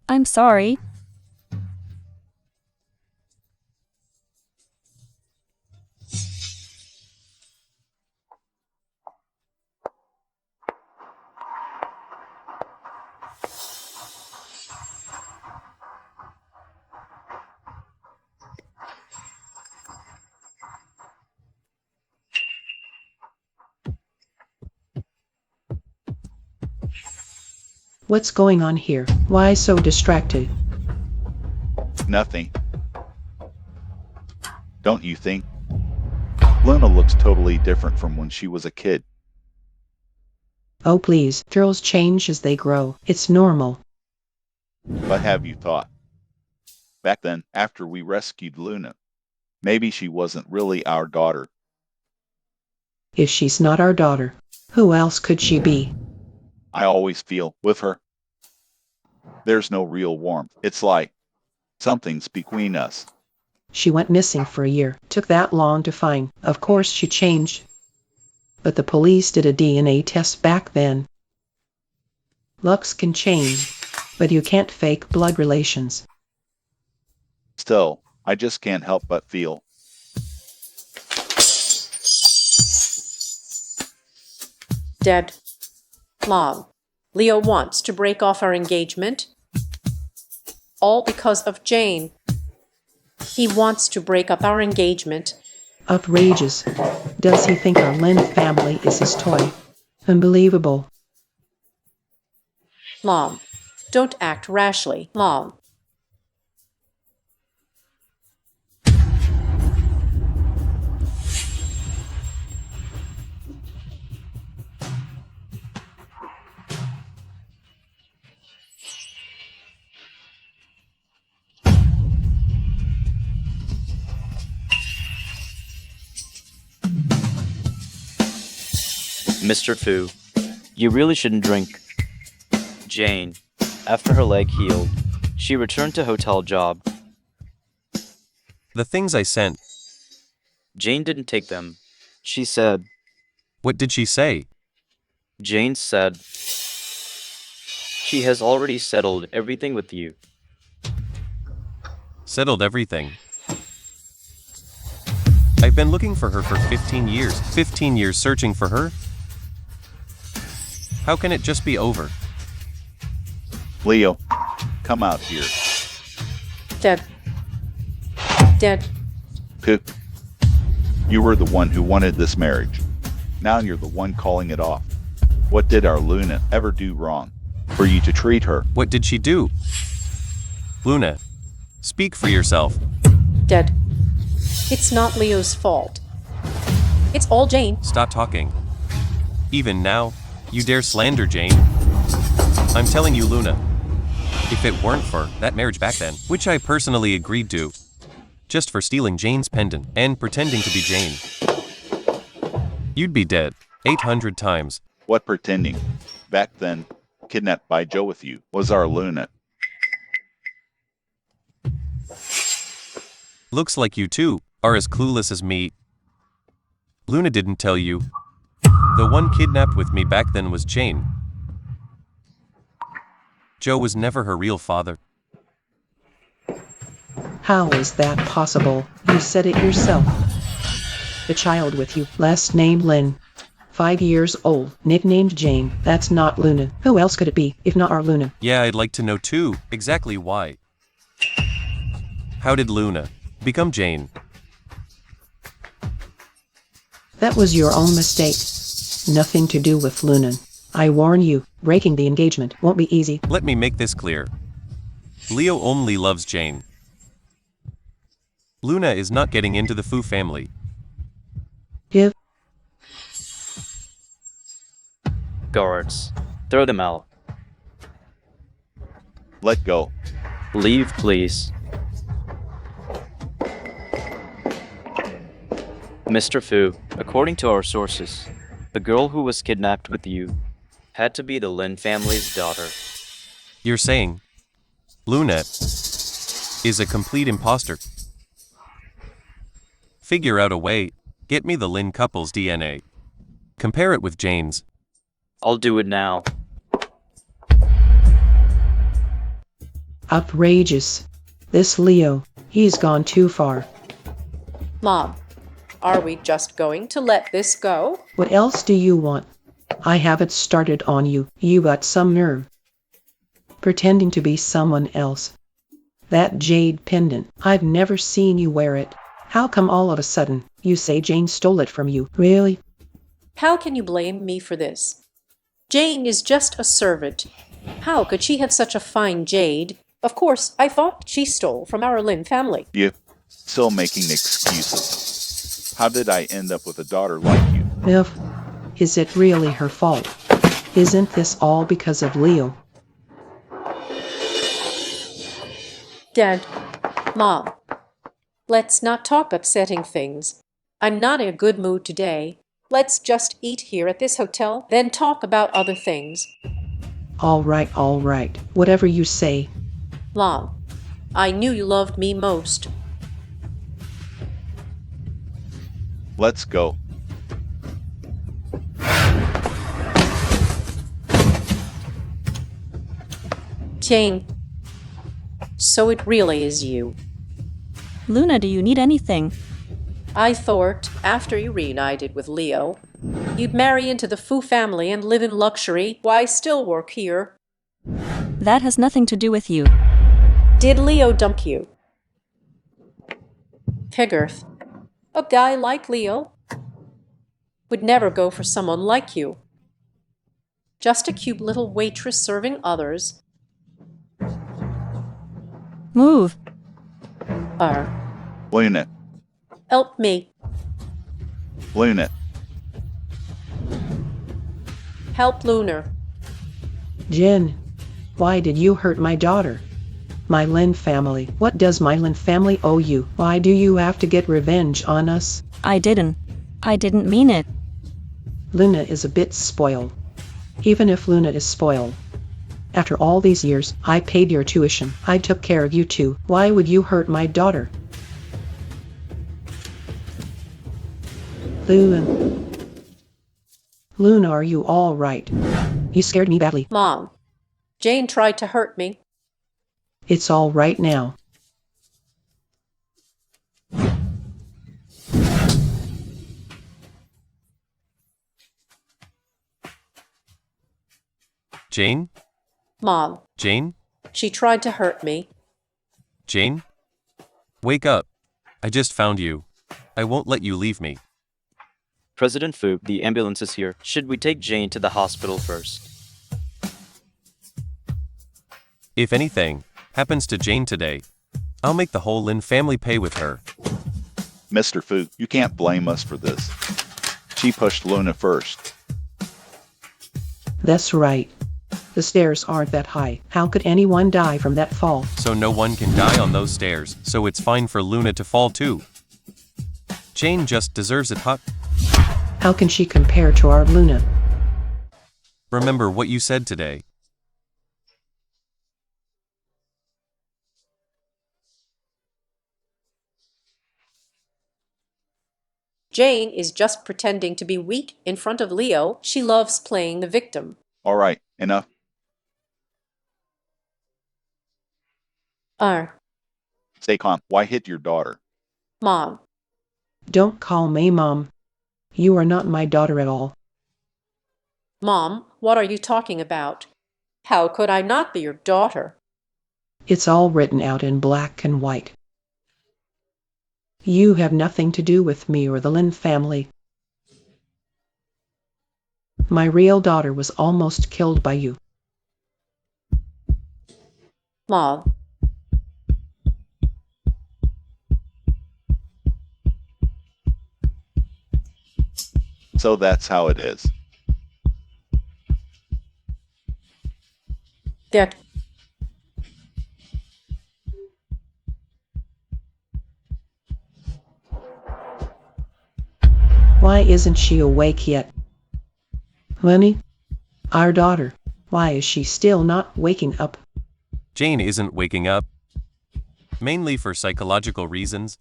I'm sorry. What's going on here? Why so distracted? Nothing. Don't you think? Luna looks totally different from when she was a kid. Oh please, girls change as they grow. It's normal. But have you thought? Back then, after we rescued Luna, maybe she wasn't really our daughter. If she's not our daughter, who else could she be? I always feel, with her, there's no real warmth. It's like something's between us. She went missing for a year. Took that long to find. Of course she changed. But the police did a DNA test back then. Looks can change, but you can't fake blood relations. Still, I just can't help but feel. Dead. Mom, Leo wants to break off our engagement. All because of Jane. He wants to break up our engagement. Outrageous. Does he think our Lynn family is his toy? Unbelievable. Mom, don't act rashly, Mom. Mr. Fu, you really shouldn't drink. Jane, after her leg healed, she returned to hotel job. The things I sent. Jane didn't take them. She said... What did she say? Jane said... She has already settled everything with you. Settled everything. I've been looking for her for 15 years. 15 years searching for her? How can it just be over? Leo, come out here. Dead. Cook, you were the one who wanted this marriage. Now you're the one calling it off. What did our Luna ever do wrong? for you to treat her. What did she do? Luna, speak for yourself. Dead. It's not Leo's fault. It's all Jane. Stop talking. Even now, you dare slander Jane? I'm telling you, Luna, if it weren't for that marriage back then, which I personally agreed to, just for stealing Jane's pendant and pretending to be Jane, you'd be dead 800 times. What pretending? Back then, kidnapped by Joe with you, was our Luna. Looks like you two are as clueless as me. Luna didn't tell you. The one kidnapped with me back then was Jane. Joe was never her real father. How is that possible? You said it yourself. The child with you, last name Lynn. 5 years old, nicknamed Jane. That's not Luna. Who else could it be, if not our Luna? Yeah, I'd like to know too, exactly why. How did Luna become Jane? That was your own mistake. Nothing to do with Luna. I warn you, breaking the engagement won't be easy. Let me make this clear. Leo only loves Jane. Luna is not getting into the Fu family. If Guards, throw them out. Let go. Leave, please. Mr. Fu, according to our sources, the girl who was kidnapped with you had to be the Lin family's daughter. You're saying Luna is a complete impostor? Figure out a way. Get me the Lin couple's DNA. Compare it with Jane's. I'll do it now. outrageous. This Leo, he's gone too far. Mom, are we just going to let this go? What else do you want? I haven't started on you. You got some nerve. Pretending to be someone else. That jade pendant, I've never seen you wear it. How come all of a sudden you say Jane stole it from you? Really? How can you blame me for this? Jane is just a servant. How could she have such a fine jade? Of course, I thought she stole from our Lynn family. You still making excuses. How did I end up with a daughter like you? Is it really her fault? Isn't this all because of Leo? Dad, Mom, let's not talk upsetting things. I'm not in a good mood today. Let's just eat here at this hotel, then talk about other things. All right. Whatever you say. Mom, I knew you loved me most. Let's go. Jane, so it really is you. Luna, do you need anything? I thought, after you reunited with Leo, you'd marry into the Fu family and live in luxury while I still work here. That has nothing to do with you. Did Leo dump you? Piggerth, a guy like Leo would never go for someone like you. Just a cute little waitress serving others. Move. Lynn, Help me. Lynn, Help Lunar. Jin, why did you hurt my daughter? My Lin family. What does my Lin family owe you? Why do you have to get revenge on us? I didn't mean it. Luna is a bit spoiled. Even if Luna is spoiled. After all these years, I paid your tuition. I took care of you too. Why would you hurt my daughter? Luna, are you all right? You scared me badly. Mom, Jane tried to hurt me. It's all right now. Jane? Mom, Jane? she tried to hurt me. Jane? Wake up. I just found you. I won't let you leave me. President Fu, the ambulance is here. Should we take Jane to the hospital first? If anything happens to Jane today, I'll make the whole Lynn family pay with her. Mr. Fu, you can't blame us for this. She pushed Luna first. That's right. The stairs aren't that high. How could anyone die from that fall? So no one can die on those stairs, so it's fine for Luna to fall too. Jane just deserves it, huh? How can she compare to our Luna? Remember what you said today. Jane is just pretending to be weak in front of Leo. She loves playing the victim. All right, enough. Stay calm. Why hit your daughter? Mom. Don't call me Mom. You are not my daughter at all. Mom, what are you talking about? How could I not be your daughter? It's all written out in black and white. You have nothing to do with me or the Lynn family. My real daughter was almost killed by you. Mom. So that's how it is. That Why isn't she awake yet? Lenny, our daughter, why is she still not waking up? Jane isn't waking up. Mainly for psychological reasons.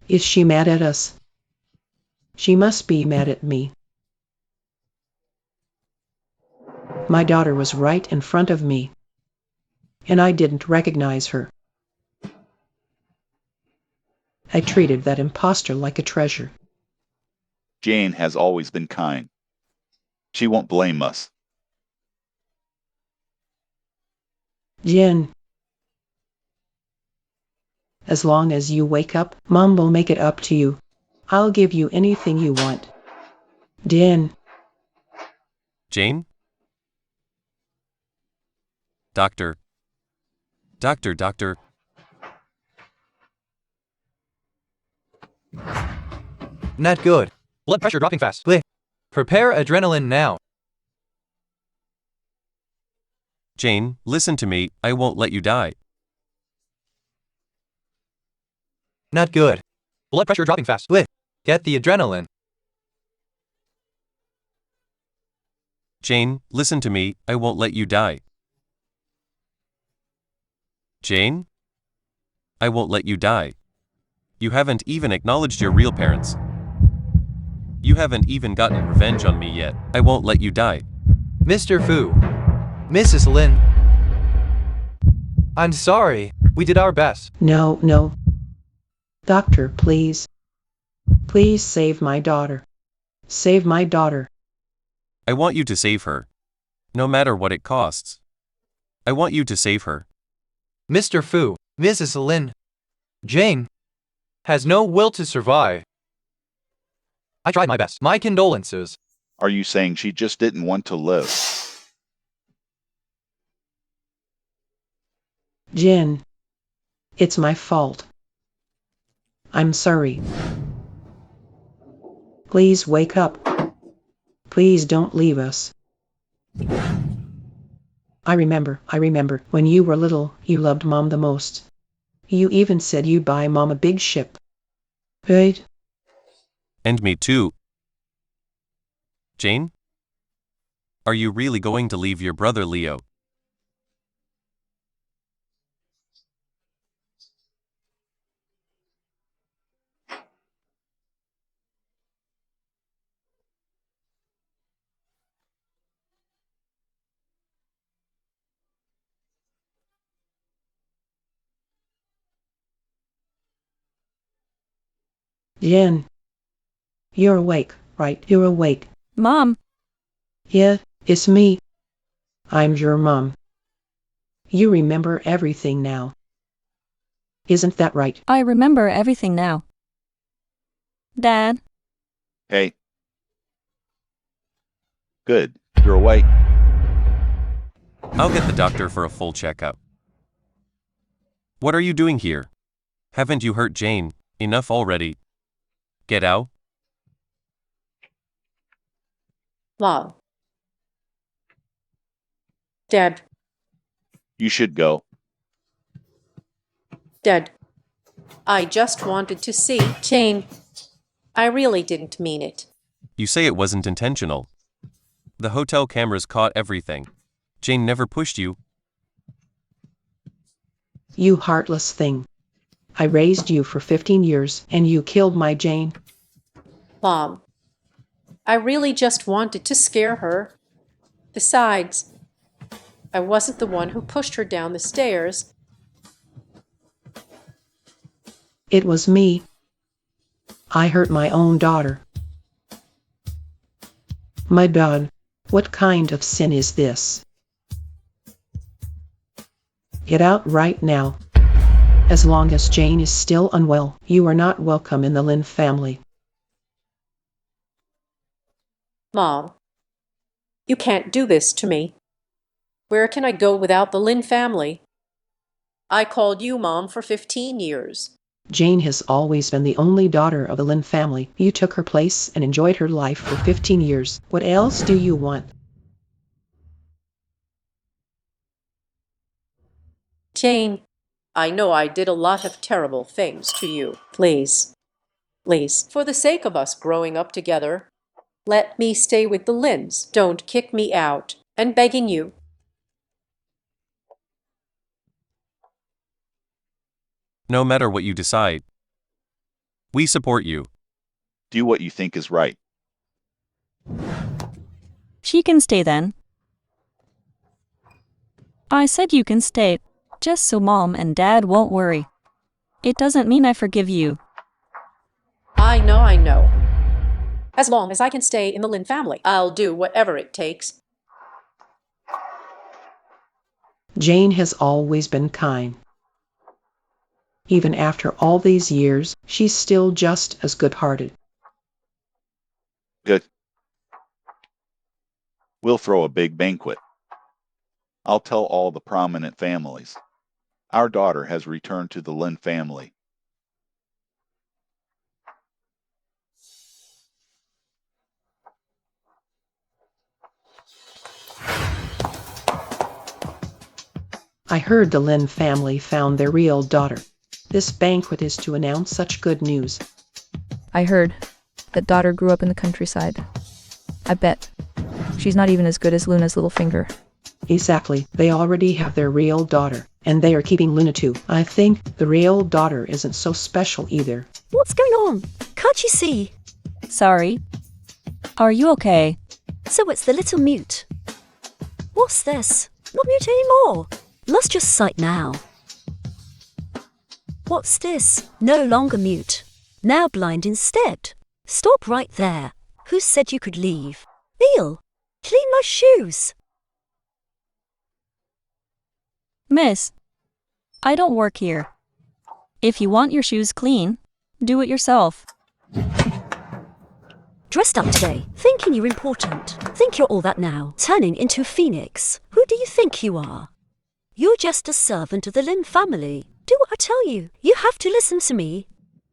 Is she mad at us? She must be mad at me. My daughter was right in front of me, and I didn't recognize her. I treated that impostor like a treasure. Jane has always been kind. She won't blame us. Jen, as long as you wake up, Mom will make it up to you. I'll give you anything you want. Jen. Jane? Doctor. Doctor. Not good. Blood pressure dropping fast. Prepare adrenaline now. Jane, listen to me, I won't let you die. Not good. Blood pressure dropping fast. Get the adrenaline. Jane, listen to me, I won't let you die. Jane? I won't let you die. You haven't even acknowledged your real parents. You haven't even gotten revenge on me yet. I won't let you die. Mr. Fu. Mrs. Lynn. I'm sorry. We did our best. No. Doctor, please. Please save my daughter. Save my daughter. I want you to save her. No matter what it costs. I want you to save her. Mr. Fu, Mrs. Lynn. Jane has no will to survive. I tried my best. My condolences. Are you saying she just didn't want to live? Jen, it's my fault. I'm sorry. Please wake up. Please don't leave us. I remember when you were little, you loved Mom the most. You even said you'd buy Mom a big ship. Right? And me too. Jane? Are you really going to leave your brother Leo? Jen, you're awake, right? You're awake. Mom. Yeah, it's me. I'm your mom. You remember everything now. Isn't that right? I remember everything now. Dad. Hey. Good. You're awake. I'll get the doctor for a full checkup. What are you doing here? Haven't you hurt Jane enough already? Get out. Mom. Dad. You should go. Dad. I just wanted to see Jane. I really didn't mean it. You say it wasn't intentional. The hotel cameras caught everything. Jane never pushed you. You heartless thing. I raised you for 15 years and you killed my Jane. Mom. I really just wanted to scare her. Besides, I wasn't the one who pushed her down the stairs. It was me. I hurt my own daughter. My God, what kind of sin is this? Get out right now. As long as Jane is still unwell, you are not welcome in the Lynn family. Mom, you can't do this to me. Where can I go without the Lynn family? I called you Mom for 15 years. Jane has always been the only daughter of the Lynn family. You took her place and enjoyed her life for 15 years. What else do you want? Jane, I know I did a lot of terrible things to you. Please, for the sake of us growing up together, let me stay with the Lynns. Don't kick me out. I'm begging you. No matter what you decide, we support you. Do what you think is right. She can stay then. I said you can stay, just so Mom and Dad won't worry. It doesn't mean I forgive you. I know. As long as I can stay in the Lynn family, I'll do whatever it takes. Jane has always been kind. Even after all these years, she's still just as good-hearted. Good. We'll throw a big banquet. I'll tell all the prominent families. Our daughter has returned to the Lynn family. I heard the Lynn family found their real daughter. This banquet is to announce such good news. I heard that daughter grew up in the countryside. I bet she's not even as good as Luna's little finger. Exactly. They already have their real daughter, and they are keeping Luna too. I think the real daughter isn't so special either. What's going on? Can't you see? Sorry. Are you okay? So it's the little mute. What's this? Not mute anymore. Lost your sight now. What's this? No longer mute. Now blind instead. Stop right there. Who said you could leave? Neil, clean my shoes. Miss, I don't work here. If you want your shoes clean, do it yourself. Dressed up today, thinking you're important. Think you're all that now, turning into a phoenix. Who do you think you are? You're just a servant of the Lynn family. Do what I tell you. You have to listen to me.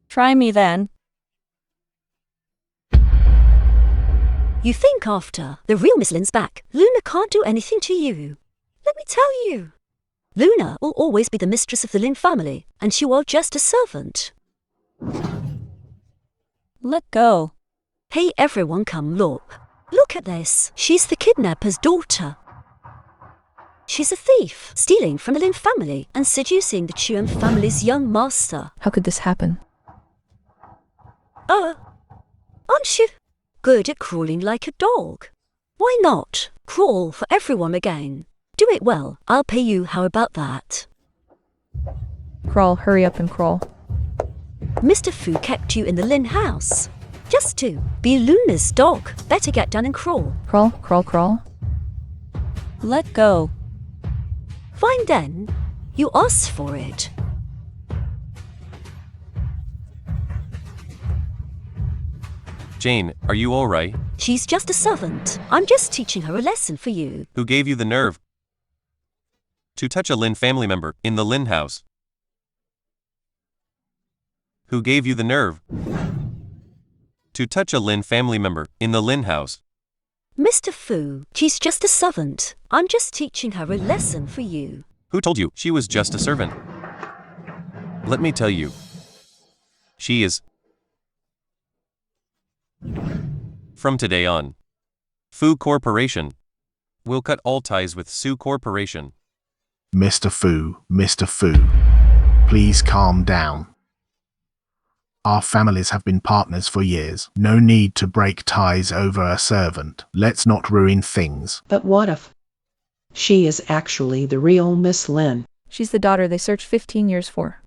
Try me then. You think after. The real Miss Lynn's back. Luna can't do anything to you. Let me tell you. Luna will always be the mistress of the Lynn family, and you are just a servant. Let go. Hey everyone, come look. Look at this. She's the kidnapper's daughter. She's a thief, stealing from the Lynn family and seducing the Chuan family's young master. How could this happen? Aren't you good at crawling like a dog? Why not crawl for everyone again? Do it well. I'll pay you. How about that? Crawl, hurry up and crawl. Mr. Fu kept you in the Lynn house. Just to be Luna's dog. Better get down and crawl. Crawl, crawl, crawl. Let go. Fine then. You asked for it. Jane, are you all right? She's just a servant. I'm just teaching her a lesson for you. Who gave you the nerve? To touch a Lynn family member in the Lynn house. Who gave you the nerve? To touch a Lynn family member in the Lynn house. Mr. Fu, she's just a servant. I'm just teaching her a lesson for you. Who told you she was just a servant? Let me tell you. She is. From today on, Fu Corporation will cut all ties with Su Corporation. Mr. Fu, please calm down. Our families have been partners for years. No need to break ties over a servant. Let's not ruin things. But what if she is actually the real Miss Lynn? She's the daughter they searched 15 years for.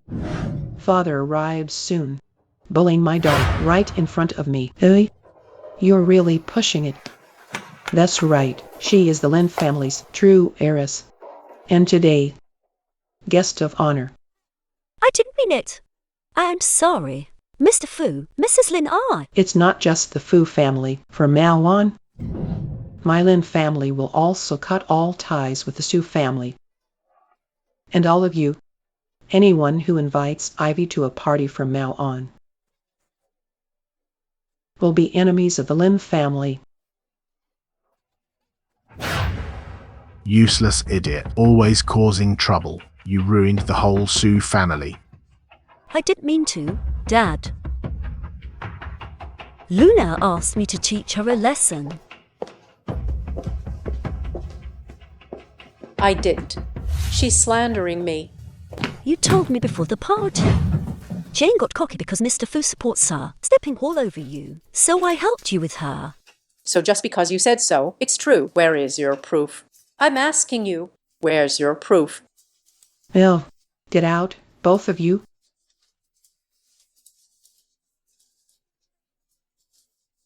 Father arrives soon, bullying my daughter right in front of me. Hey, you're really pushing it. That's right, she is the Lynn family's true heiress. And today, guest of honor. I didn't mean it. I'm sorry. Mr. Fu, Mrs. Lin, It's not just the Fu family. From now on, my Lin family will also cut all ties with the Su family. And all of you, anyone who invites Ivy to a party from now on, will be enemies of the Lin family. Useless idiot, always causing trouble. You ruined the whole Su family. I didn't mean to, Dad. Luna asked me to teach her a lesson. I didn't. She's slandering me. You told me before the party. Jane got cocky because Mr. Fu supports her, stepping all over you. So I helped you with her. So just because you said so, it's true. Where is your proof? I'm asking you, where's your proof? Well, get out, both of you.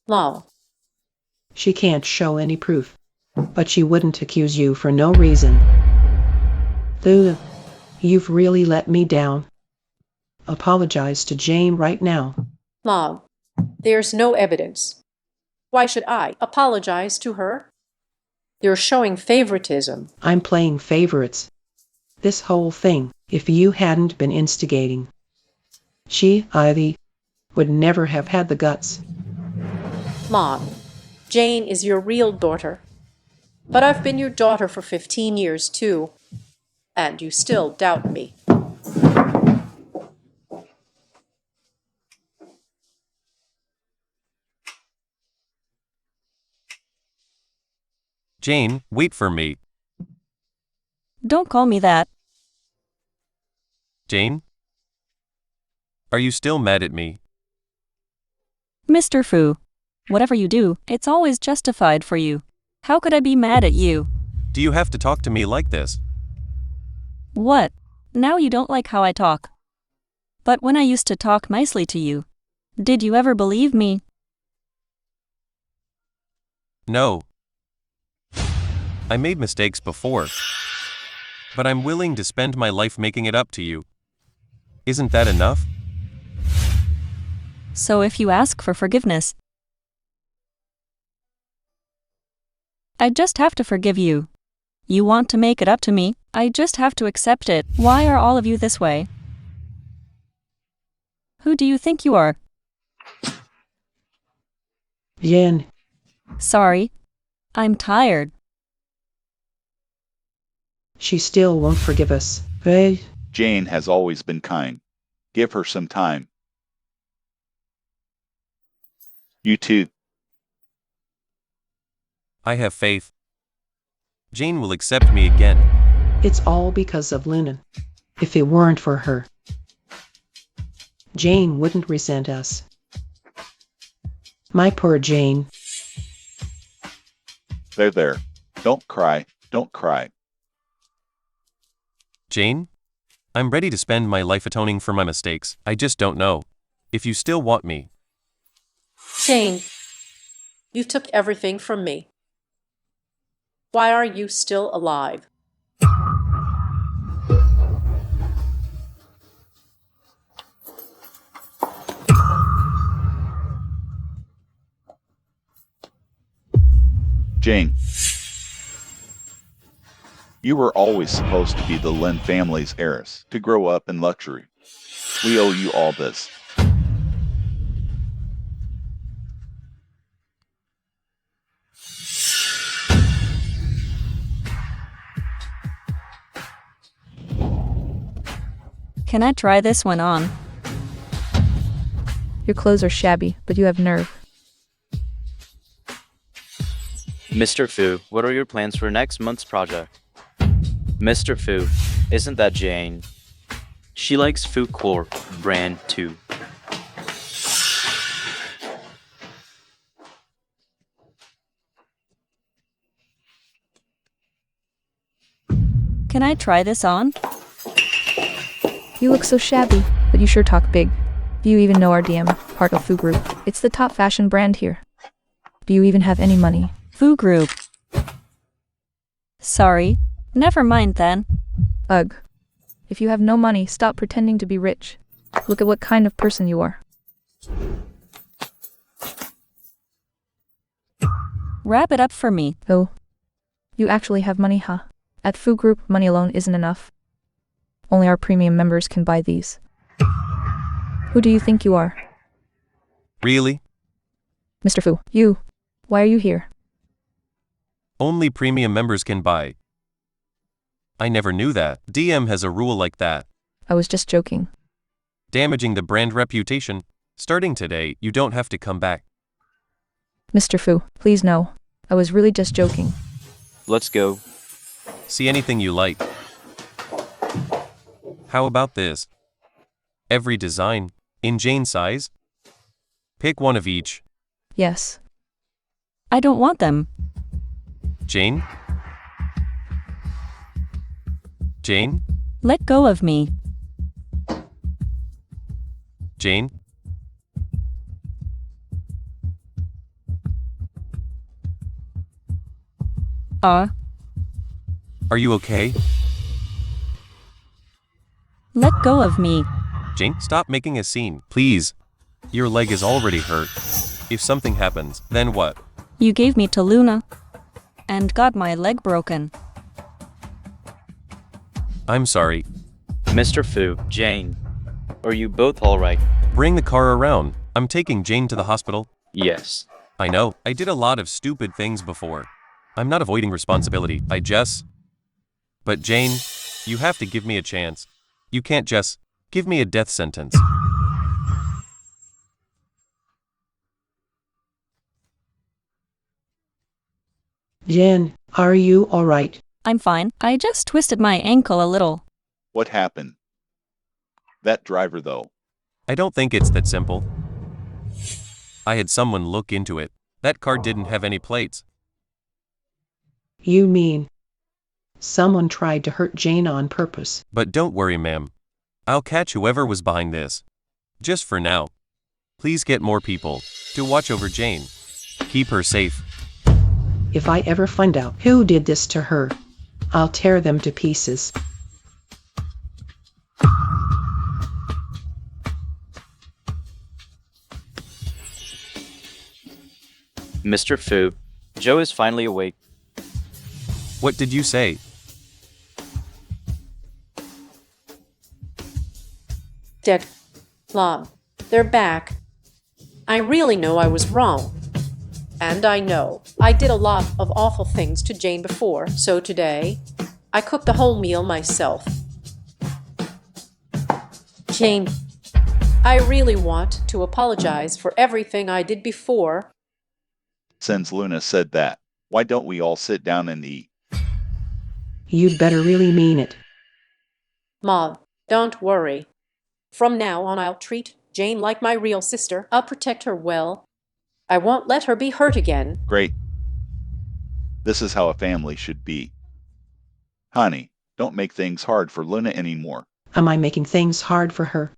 Lol. She can't show any proof, but she wouldn't accuse you for no reason. Luna, you've really let me down. Apologize to Jane right now. Lol. There's no evidence. Why should I apologize to her? You're showing favoritism. I'm playing favorites. This whole thing, if you hadn't been instigating, she, Ivy, would never have had the guts. Mom, Jane is your real daughter. But I've been your daughter for 15 years, too. And you still doubt me. Jane, wait for me. Don't call me that. Jane? Are you still mad at me? Mr. Fu, whatever you do, it's always justified for you. How could I be mad at you? Do you have to talk to me like this? What? Now you don't like how I talk. But when I used to talk nicely to you, did you ever believe me? No. I made mistakes before. But I'm willing to spend my life making it up to you. Isn't that enough? So if you ask for forgiveness, I just have to forgive you. You want to make it up to me, I just have to accept it. Why are all of you this way? Who do you think you are? Yen. Sorry. I'm tired. She still won't forgive us. Hey? Jane has always been kind. Give her some time. You too. I have faith. Jane will accept me again. It's all because of Luna. If it weren't for her, Jane wouldn't resent us. My poor Jane. There. Don't cry. Don't cry. Jane? I'm ready to spend my life atoning for my mistakes. I just don't know if you still want me. Jane, you took everything from me. Why are you still alive? Jane. You were always supposed to be the Lynn family's heiress, to grow up in luxury. We owe you all this. Can I try this one on? Your clothes are shabby, but you have nerve. Mr. Fu, what are your plans for next month's project? Mr. Fu, isn't that Jane? She likes Fu Core brand too. Can I try this on? You look so shabby, but you sure talk big. Do you even know our DM, part of Fu Group? It's the top fashion brand here. Do you even have any money? Fu Group. Sorry. Never mind then. Ugh. If you have no money, stop pretending to be rich. Look at what kind of person you are. Wrap it up for me. Oh. You actually have money, huh? At Fu Group, money alone isn't enough. Only our premium members can buy these. Who do you think you are? Really? Mr. Fu, you. Why are you here? Only premium members can buy. I never knew that. DM has a rule like that. I was just joking. Damaging the brand reputation. Starting today, you don't have to come back. Mr. Fu, please no. I was really just joking. Let's go. See anything you like. How about this? Every design, in Jane size? Pick one of each. Yes. I don't want them. Jane? Jane? Let go of me. Jane? Are you okay? Let go of me. Jane, stop making a scene, please. Your leg is already hurt. If something happens, then what? You gave me to Luna. And got my leg broken. I'm sorry. Mr. Fu, Jane, are you both alright? Bring the car around. I'm taking Jane to the hospital. Yes. I know, I did a lot of stupid things before. I'm not avoiding responsibility, But Jane, you have to give me a chance. You can't just give me a death sentence. Jen, are you alright? I'm fine. I just twisted my ankle a little. What happened? That driver, though. I don't think it's that simple. I had someone look into it. That car didn't have any plates. You mean someone tried to hurt Jane on purpose? But don't worry, ma'am. I'll catch whoever was behind this. Just for now. Please get more people to watch over Jane. Keep her safe. If I ever find out who did this to her, I'll tear them to pieces. Mr. Fu, Joe is finally awake. What did you say? Lon, they're back. I really know I was wrong. And I know I did a lot of awful things to Jane before, so today I cooked the whole meal myself. Jane, I really want to apologize for everything I did before. Since Luna said that, why don't we all sit down and eat? You'd better really mean it. Mom, don't worry. From now on, I'll treat Jane like my real sister. I'll protect her well. I won't let her be hurt again. Great. This is how a family should be. Honey, don't make things hard for Luna anymore. Am I making things hard for her?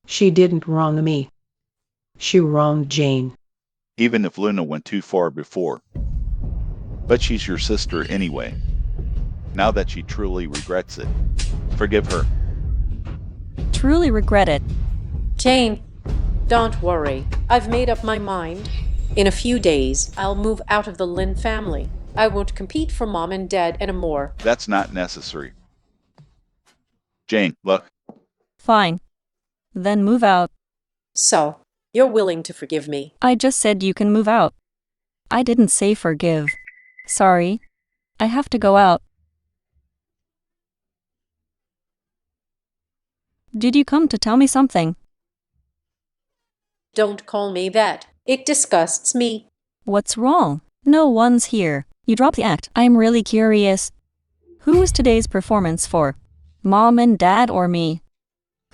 She didn't wrong me. She wronged Jane. Even if Luna went too far before. But she's your sister anyway. Now that she truly regrets it, forgive her. Truly regret it. Jane, don't worry. I've made up my mind. In a few days, I'll move out of the Lynn family. I won't compete for mom and dad anymore. That's not necessary. Jane, look. Fine. Then move out. So, you're willing to forgive me. I just said you can move out. I didn't say forgive. Sorry. I have to go out. Did you come to tell me something? Don't call me that. It disgusts me. What's wrong? No one's here. You dropped the act. I'm really curious. Who was today's performance for? Mom and Dad or me?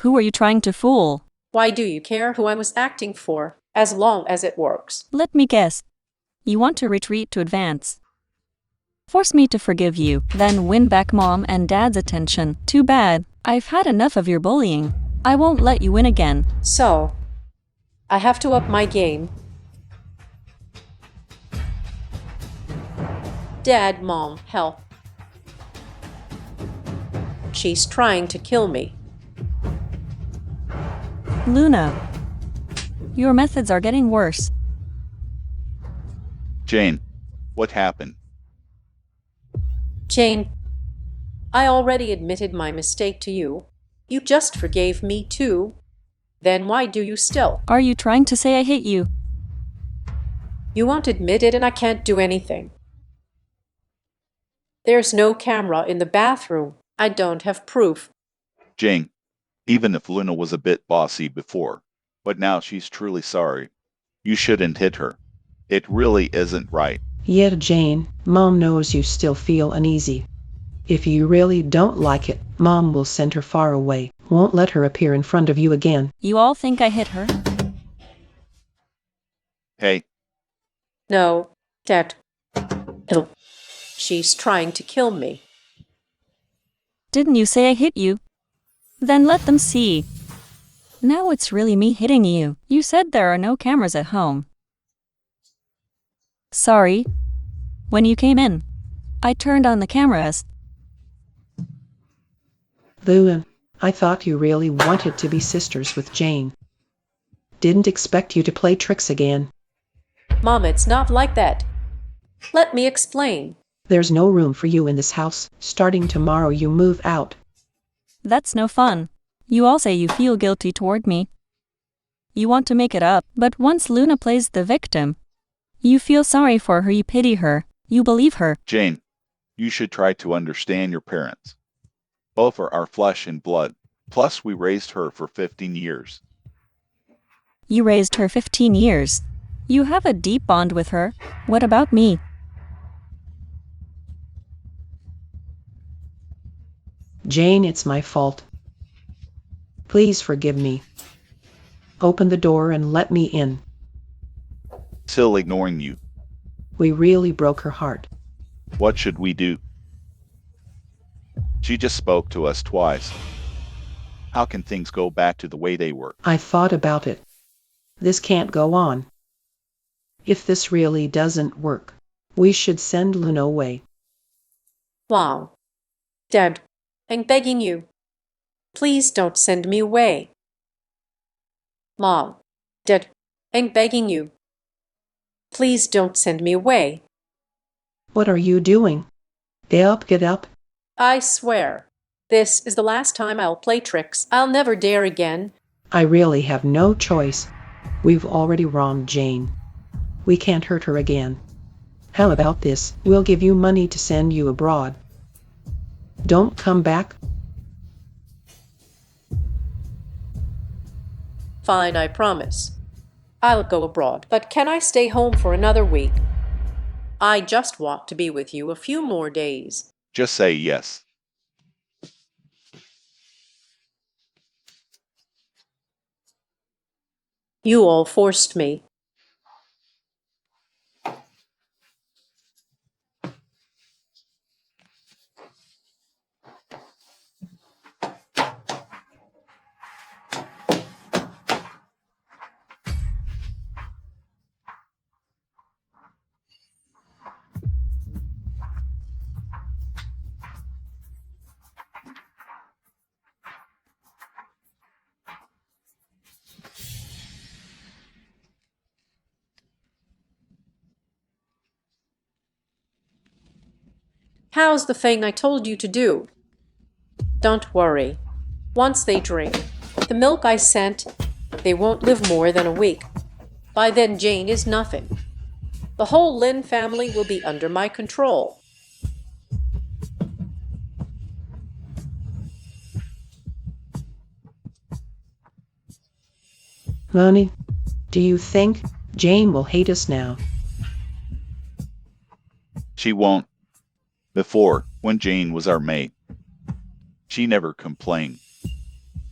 Who are you trying to fool? Why do you care who I was acting for, as long as it works? Let me guess. You want to retreat to advance. Force me to forgive you, then win back Mom and Dad's attention. Too bad. I've had enough of your bullying. I won't let you win again. So, I have to up my game. Dad, Mom, help. She's trying to kill me. Luna, your methods are getting worse. Jane, what happened? Jane, I already admitted my mistake to you. You just forgave me too. Then why do you still? Are you trying to say I hate you? You won't admit it and I can't do anything. There's no camera in the bathroom. I don't have proof. Jane, even if Luna was a bit bossy before, but now she's truly sorry. You shouldn't hit her. It really isn't right. Yeah, Jane, Mom knows you still feel uneasy. If you really don't like it, Mom will send her far away. Won't let her appear in front of you again. You all think I hit her? Hey, No, Dad. No. She's trying to kill me. Didn't you say I hit you? Then let them see. Now it's really me hitting you. You said there are no cameras at home. Sorry. When you came in, I turned on the cameras. Luna, I thought you really wanted to be sisters with Jane. Didn't expect you to play tricks again. Mom, it's not like that. Let me explain. There's no room for you in this house. Starting tomorrow you move out. That's no fun. You all say you feel guilty toward me. You want to make it up, but once Luna plays the victim, you feel sorry for her, you pity her, you believe her. Jane, you should try to understand your parents. Both are our flesh and blood. Plus, we raised her for 15 years. You raised her 15 years. You have a deep bond with her. What about me? Jane, it's my fault. Please forgive me. Open the door and let me in. Still ignoring you. We really broke her heart. What should we do? She just spoke to us twice. How can things go back to the way they were? I thought about it. This can't go on. If this really doesn't work, we should send Luna away. Wow. Dad, I'm begging you. Please don't send me away. Mom, Dad, I'm begging you. Please don't send me away. What are you doing? Get up. I swear, this is the last time I'll play tricks. I'll never dare again. I really have no choice. We've already wronged Jane. We can't hurt her again. How about this? We'll give you money to send you abroad. Don't come back. Fine, I promise. I'll go abroad, but can I stay home for another week? I just want to be with you a few more days. Just say yes. You all forced me. How's the thing I told you to do? Don't worry. Once they drink the milk I sent, they won't live more than a week. By then, Jane is nothing. The whole Lynn family will be under my control. Lonnie, do you think Jane will hate us now? She won't. Before, when Jane was our maid, she never complained.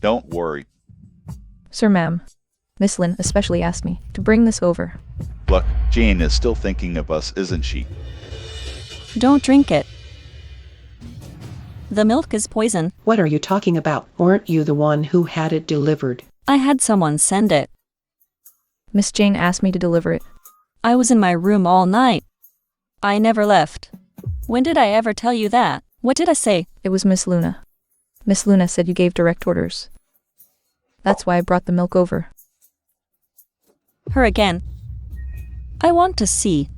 Don't worry. Sir, ma'am. Miss Lynn especially asked me to bring this over. Look, Jane is still thinking of us, isn't she? Don't drink it. The milk is poison. What are you talking about? Weren't you the one who had it delivered? I had someone send it. Miss Jane asked me to deliver it. I was in my room all night. I never left. When did I ever tell you that? What did I say? It was Miss Luna. Miss Luna said you gave direct orders. That's why I brought the milk over. Her again. I want to see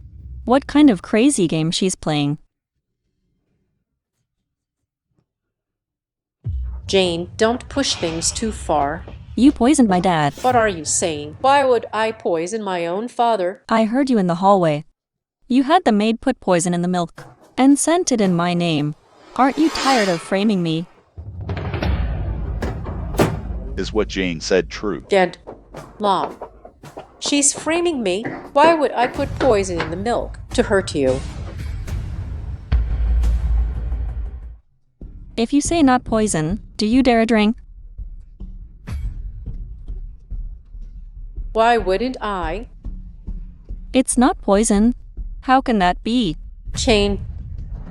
what kind of crazy game she's playing. Jane, don't push things too far. You poisoned my dad. What are you saying? Why would I poison my own father? I heard you in the hallway. You had the maid put poison in the milk and sent it in my name. Aren't you tired of framing me? Is what Jane said true? Dead. Mom. She's framing me. Why would I put poison in the milk? To hurt you. If you say not poison, do you dare drink? Why wouldn't I? It's not poison. How can that be? Jane,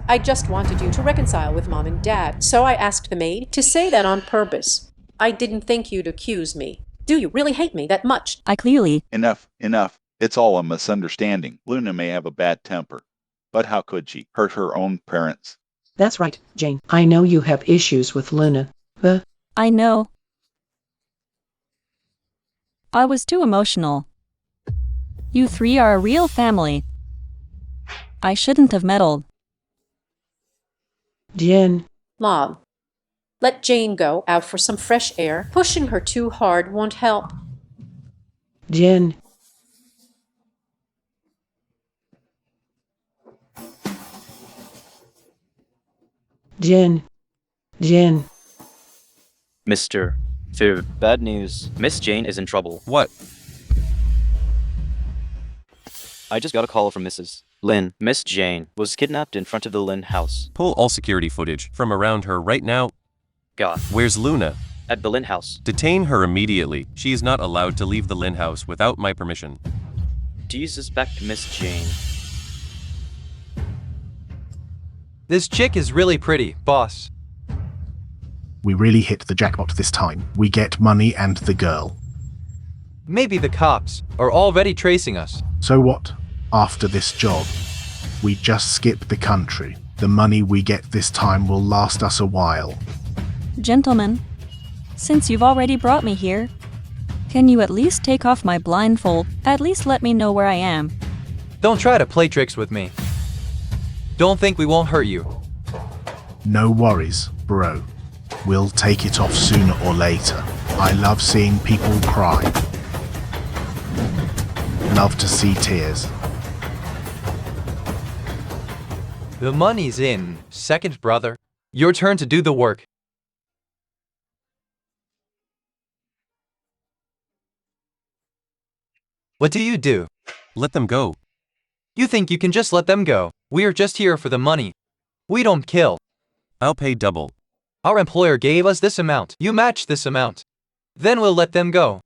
I just wanted you to reconcile with Mom and Dad, so I asked the maid to say that on purpose. I didn't think you'd accuse me. Do you really hate me that much? I clearly... Enough, enough. It's all a misunderstanding. Luna may have a bad temper, but how could she hurt her own parents? That's right, Jane. I know you have issues with Luna. I know. I was too emotional. You three are a real family. I shouldn't have meddled. Jen. Mom, let Jane go out for some fresh air. Pushing her too hard won't help. Jen. Jen. Jen. Mr. Fear, bad news. Miss Jane is in trouble. What? I just got a call from Mrs. Lynn. Miss Jane was kidnapped in front of the Lynn house. Pull all security footage from around her right now. God. Where's Luna? At the Lynn house. Detain her immediately. She is not allowed to leave the Lynn house without my permission. Do you suspect Miss Jane? This chick is really pretty, boss. We really hit the jackpot this time. We get money and the girl. Maybe the cops are already tracing us. So what? After this job, we just skip the country. The money we get this time will last us a while. Gentlemen, since you've already brought me here, can you at least take off my blindfold? At least let me know where I am. Don't try to play tricks with me. Don't think we won't hurt you. No worries, bro. We'll take it off sooner or later. I love seeing people cry. Love to see tears. The money's in. Second, brother. Your turn to do the work. What do you do? Let them go. You think you can just let them go? We are just here for the money. We don't kill. I'll pay double. Our employer gave us this amount. You match this amount. Then we'll let them go.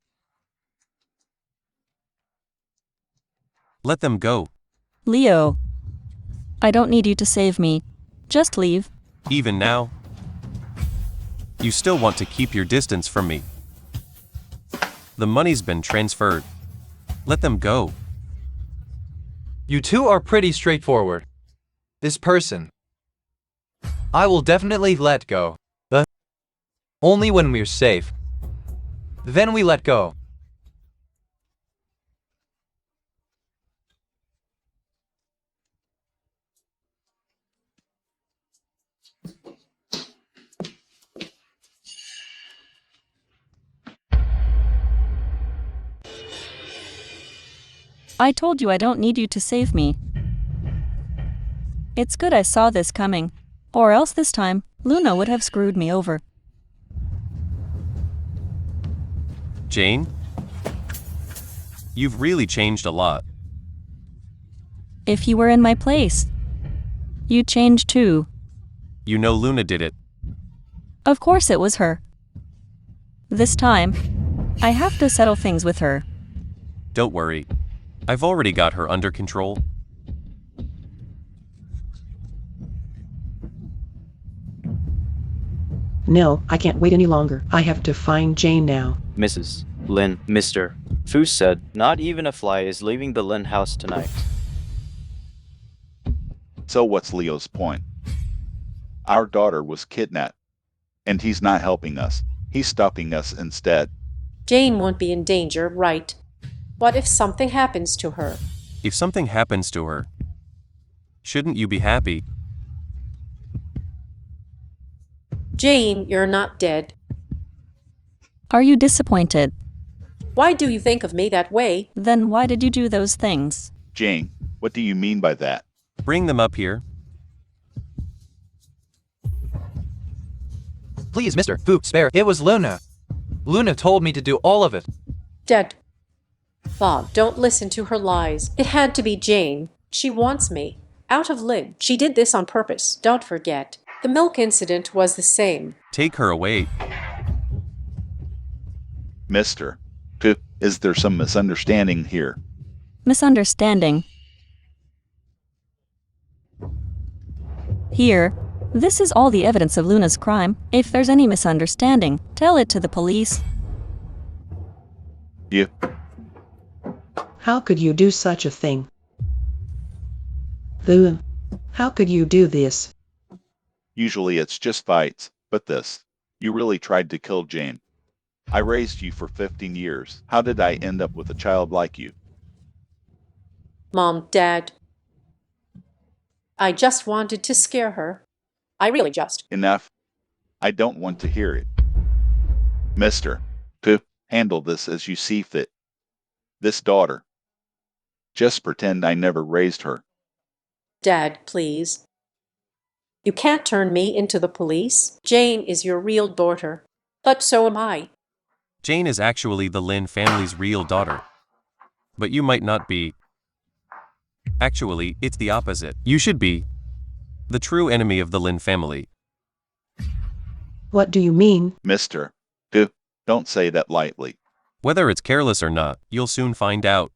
Let them go. Leo, I don't need you to save me. Just leave. Even now? You still want to keep your distance from me. The money's been transferred. Let them go. You two are pretty straightforward. This person, I will definitely let go. But only when we're safe. Then we let go. I told you I don't need you to save me. It's good I saw this coming, or else this time, Luna would have screwed me over. Jane? You've really changed a lot. If you were in my place, you'd change too. You know Luna did it. Of course it was her. This time, I have to settle things with her. Don't worry. I've already got her under control. No, I can't wait any longer. I have to find Jane now. Mrs. Lynn, Mr. Fu said, not even a fly is leaving the Lynn house tonight. So what's Leo's point? Our daughter was kidnapped, and he's not helping us. He's stopping us instead. Jane won't be in danger, right? What if something happens to her? If something happens to her, shouldn't you be happy? Jane, you're not dead. Are you disappointed? Why do you think of me that way? Then why did you do those things? Jane, what do you mean by that? Bring them up here. Please, Mr. Fu, spare. It was Luna. Luna told me to do all of it. Dead. Bob, don't listen to her lies. It had to be Jane. She wants me. Out of Lynn. She did this on purpose. Don't forget. The milk incident was the same. Take her away. Mister, is there some misunderstanding here? Misunderstanding. Here, this is all the evidence of Luna's crime. If there's any misunderstanding, tell it to the police. You. How could you do such a thing? Luna, how could you do this? Usually it's just fights, but this. You really tried to kill Jane. I raised you for 15 years. How did I end up with a child like you? Mom, Dad. I just wanted to scare her. I really just. Enough. I don't want to hear it. Mister, handle this as you see fit. This daughter. Just pretend I never raised her. Dad, please. You can't turn me into the police. Jane is your real daughter. But so am I. Jane is actually the Lynn family's real daughter. But you might not be. Actually, it's the opposite. You should be the true enemy of the Lynn family. What do you mean? Mister, don't say that lightly. Whether it's careless or not, you'll soon find out.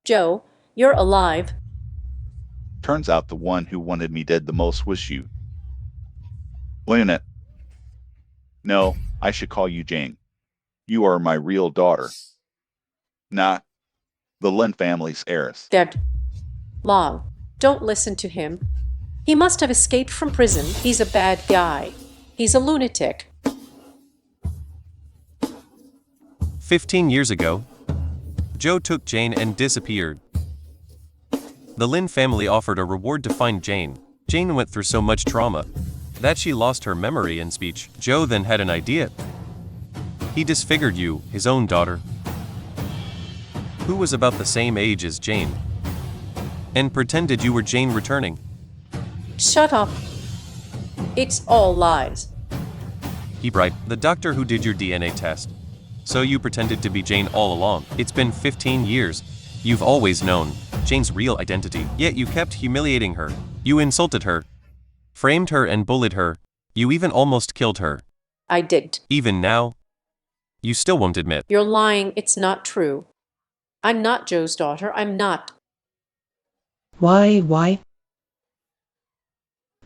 Joe, you're alive. Turns out the one who wanted me dead the most was you. Lynette. No, I should call you Jane. You are my real daughter. Not the Lynn family's heiress. Dad. Long, don't listen to him. He must have escaped from prison. He's a bad guy. He's a lunatic. 15 years ago, Joe took Jane and disappeared. The Lynn family offered a reward to find Jane. Jane went through so much trauma that she lost her memory and speech. Joe then had an idea. He disfigured you, his own daughter, who was about the same age as Jane, and pretended you were Jane returning. Shut up. It's all lies. He bribed the doctor who did your DNA test. So you pretended to be Jane all along. It's been 15 years. You've always known Jane's real identity, yet you kept humiliating her. You insulted her, framed her and bullied her. You even almost killed her. I did. Even now, you still won't admit. You're lying. It's not true. I'm not Joe's daughter. I'm not. Why?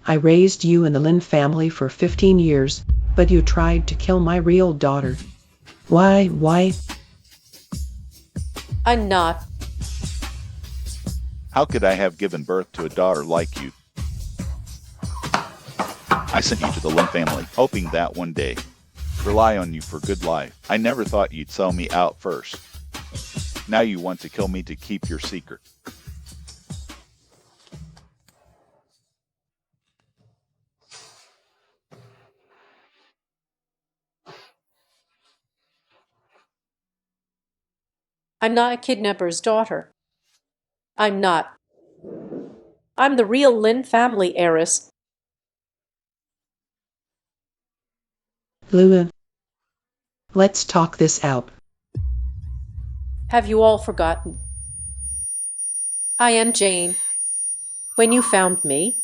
I raised you and the Lynn family for 15 years, but you tried to kill my real daughter. Why? I'm not. How could I have given birth to a daughter like you? I sent you to the Lynn family, hoping that one day rely on you for good life. I never thought you'd sell me out first. Now you want to kill me to keep your secret. I'm not a kidnapper's daughter. I'm not. I'm the real Lynn family heiress. Luna, let's talk this out. Have you all forgotten? I am Jane. When you found me,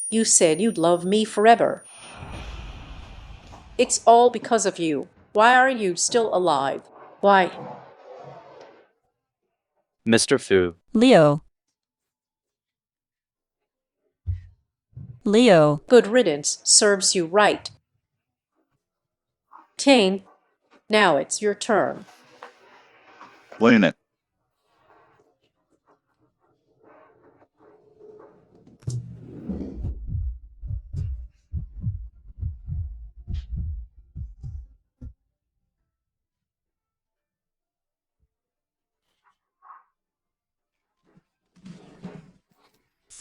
you said you'd love me forever. It's all because of you. Why are you still alive? Why? Mr. Fu. Leo. Leo. Good riddance serves you right. Tane, now it's your turn. Luna.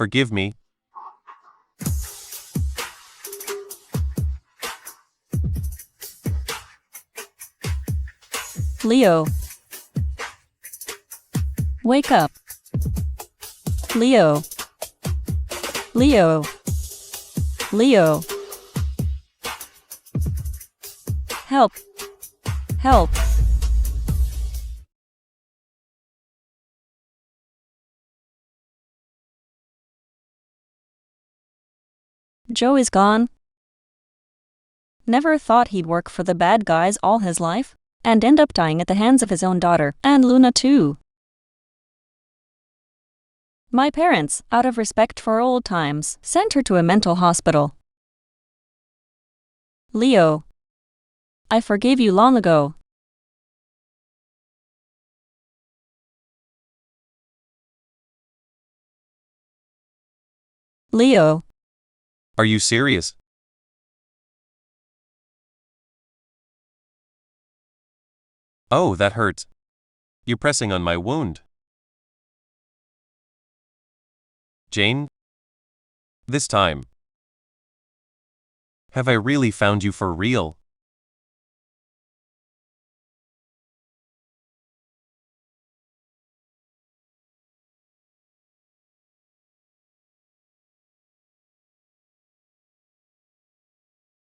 Forgive me. Leo. Wake up. Leo. Leo. Leo. Help. Help. Joe is gone. Never thought he'd work for the bad guys all his life, and end up dying at the hands of his own daughter, and Luna too. My parents, out of respect for old times, sent her to a mental hospital. Leo. I forgave you long ago. Leo. Are you serious? Oh, that hurts. You're pressing on my wound. Jane? This time. Have I really found you for real?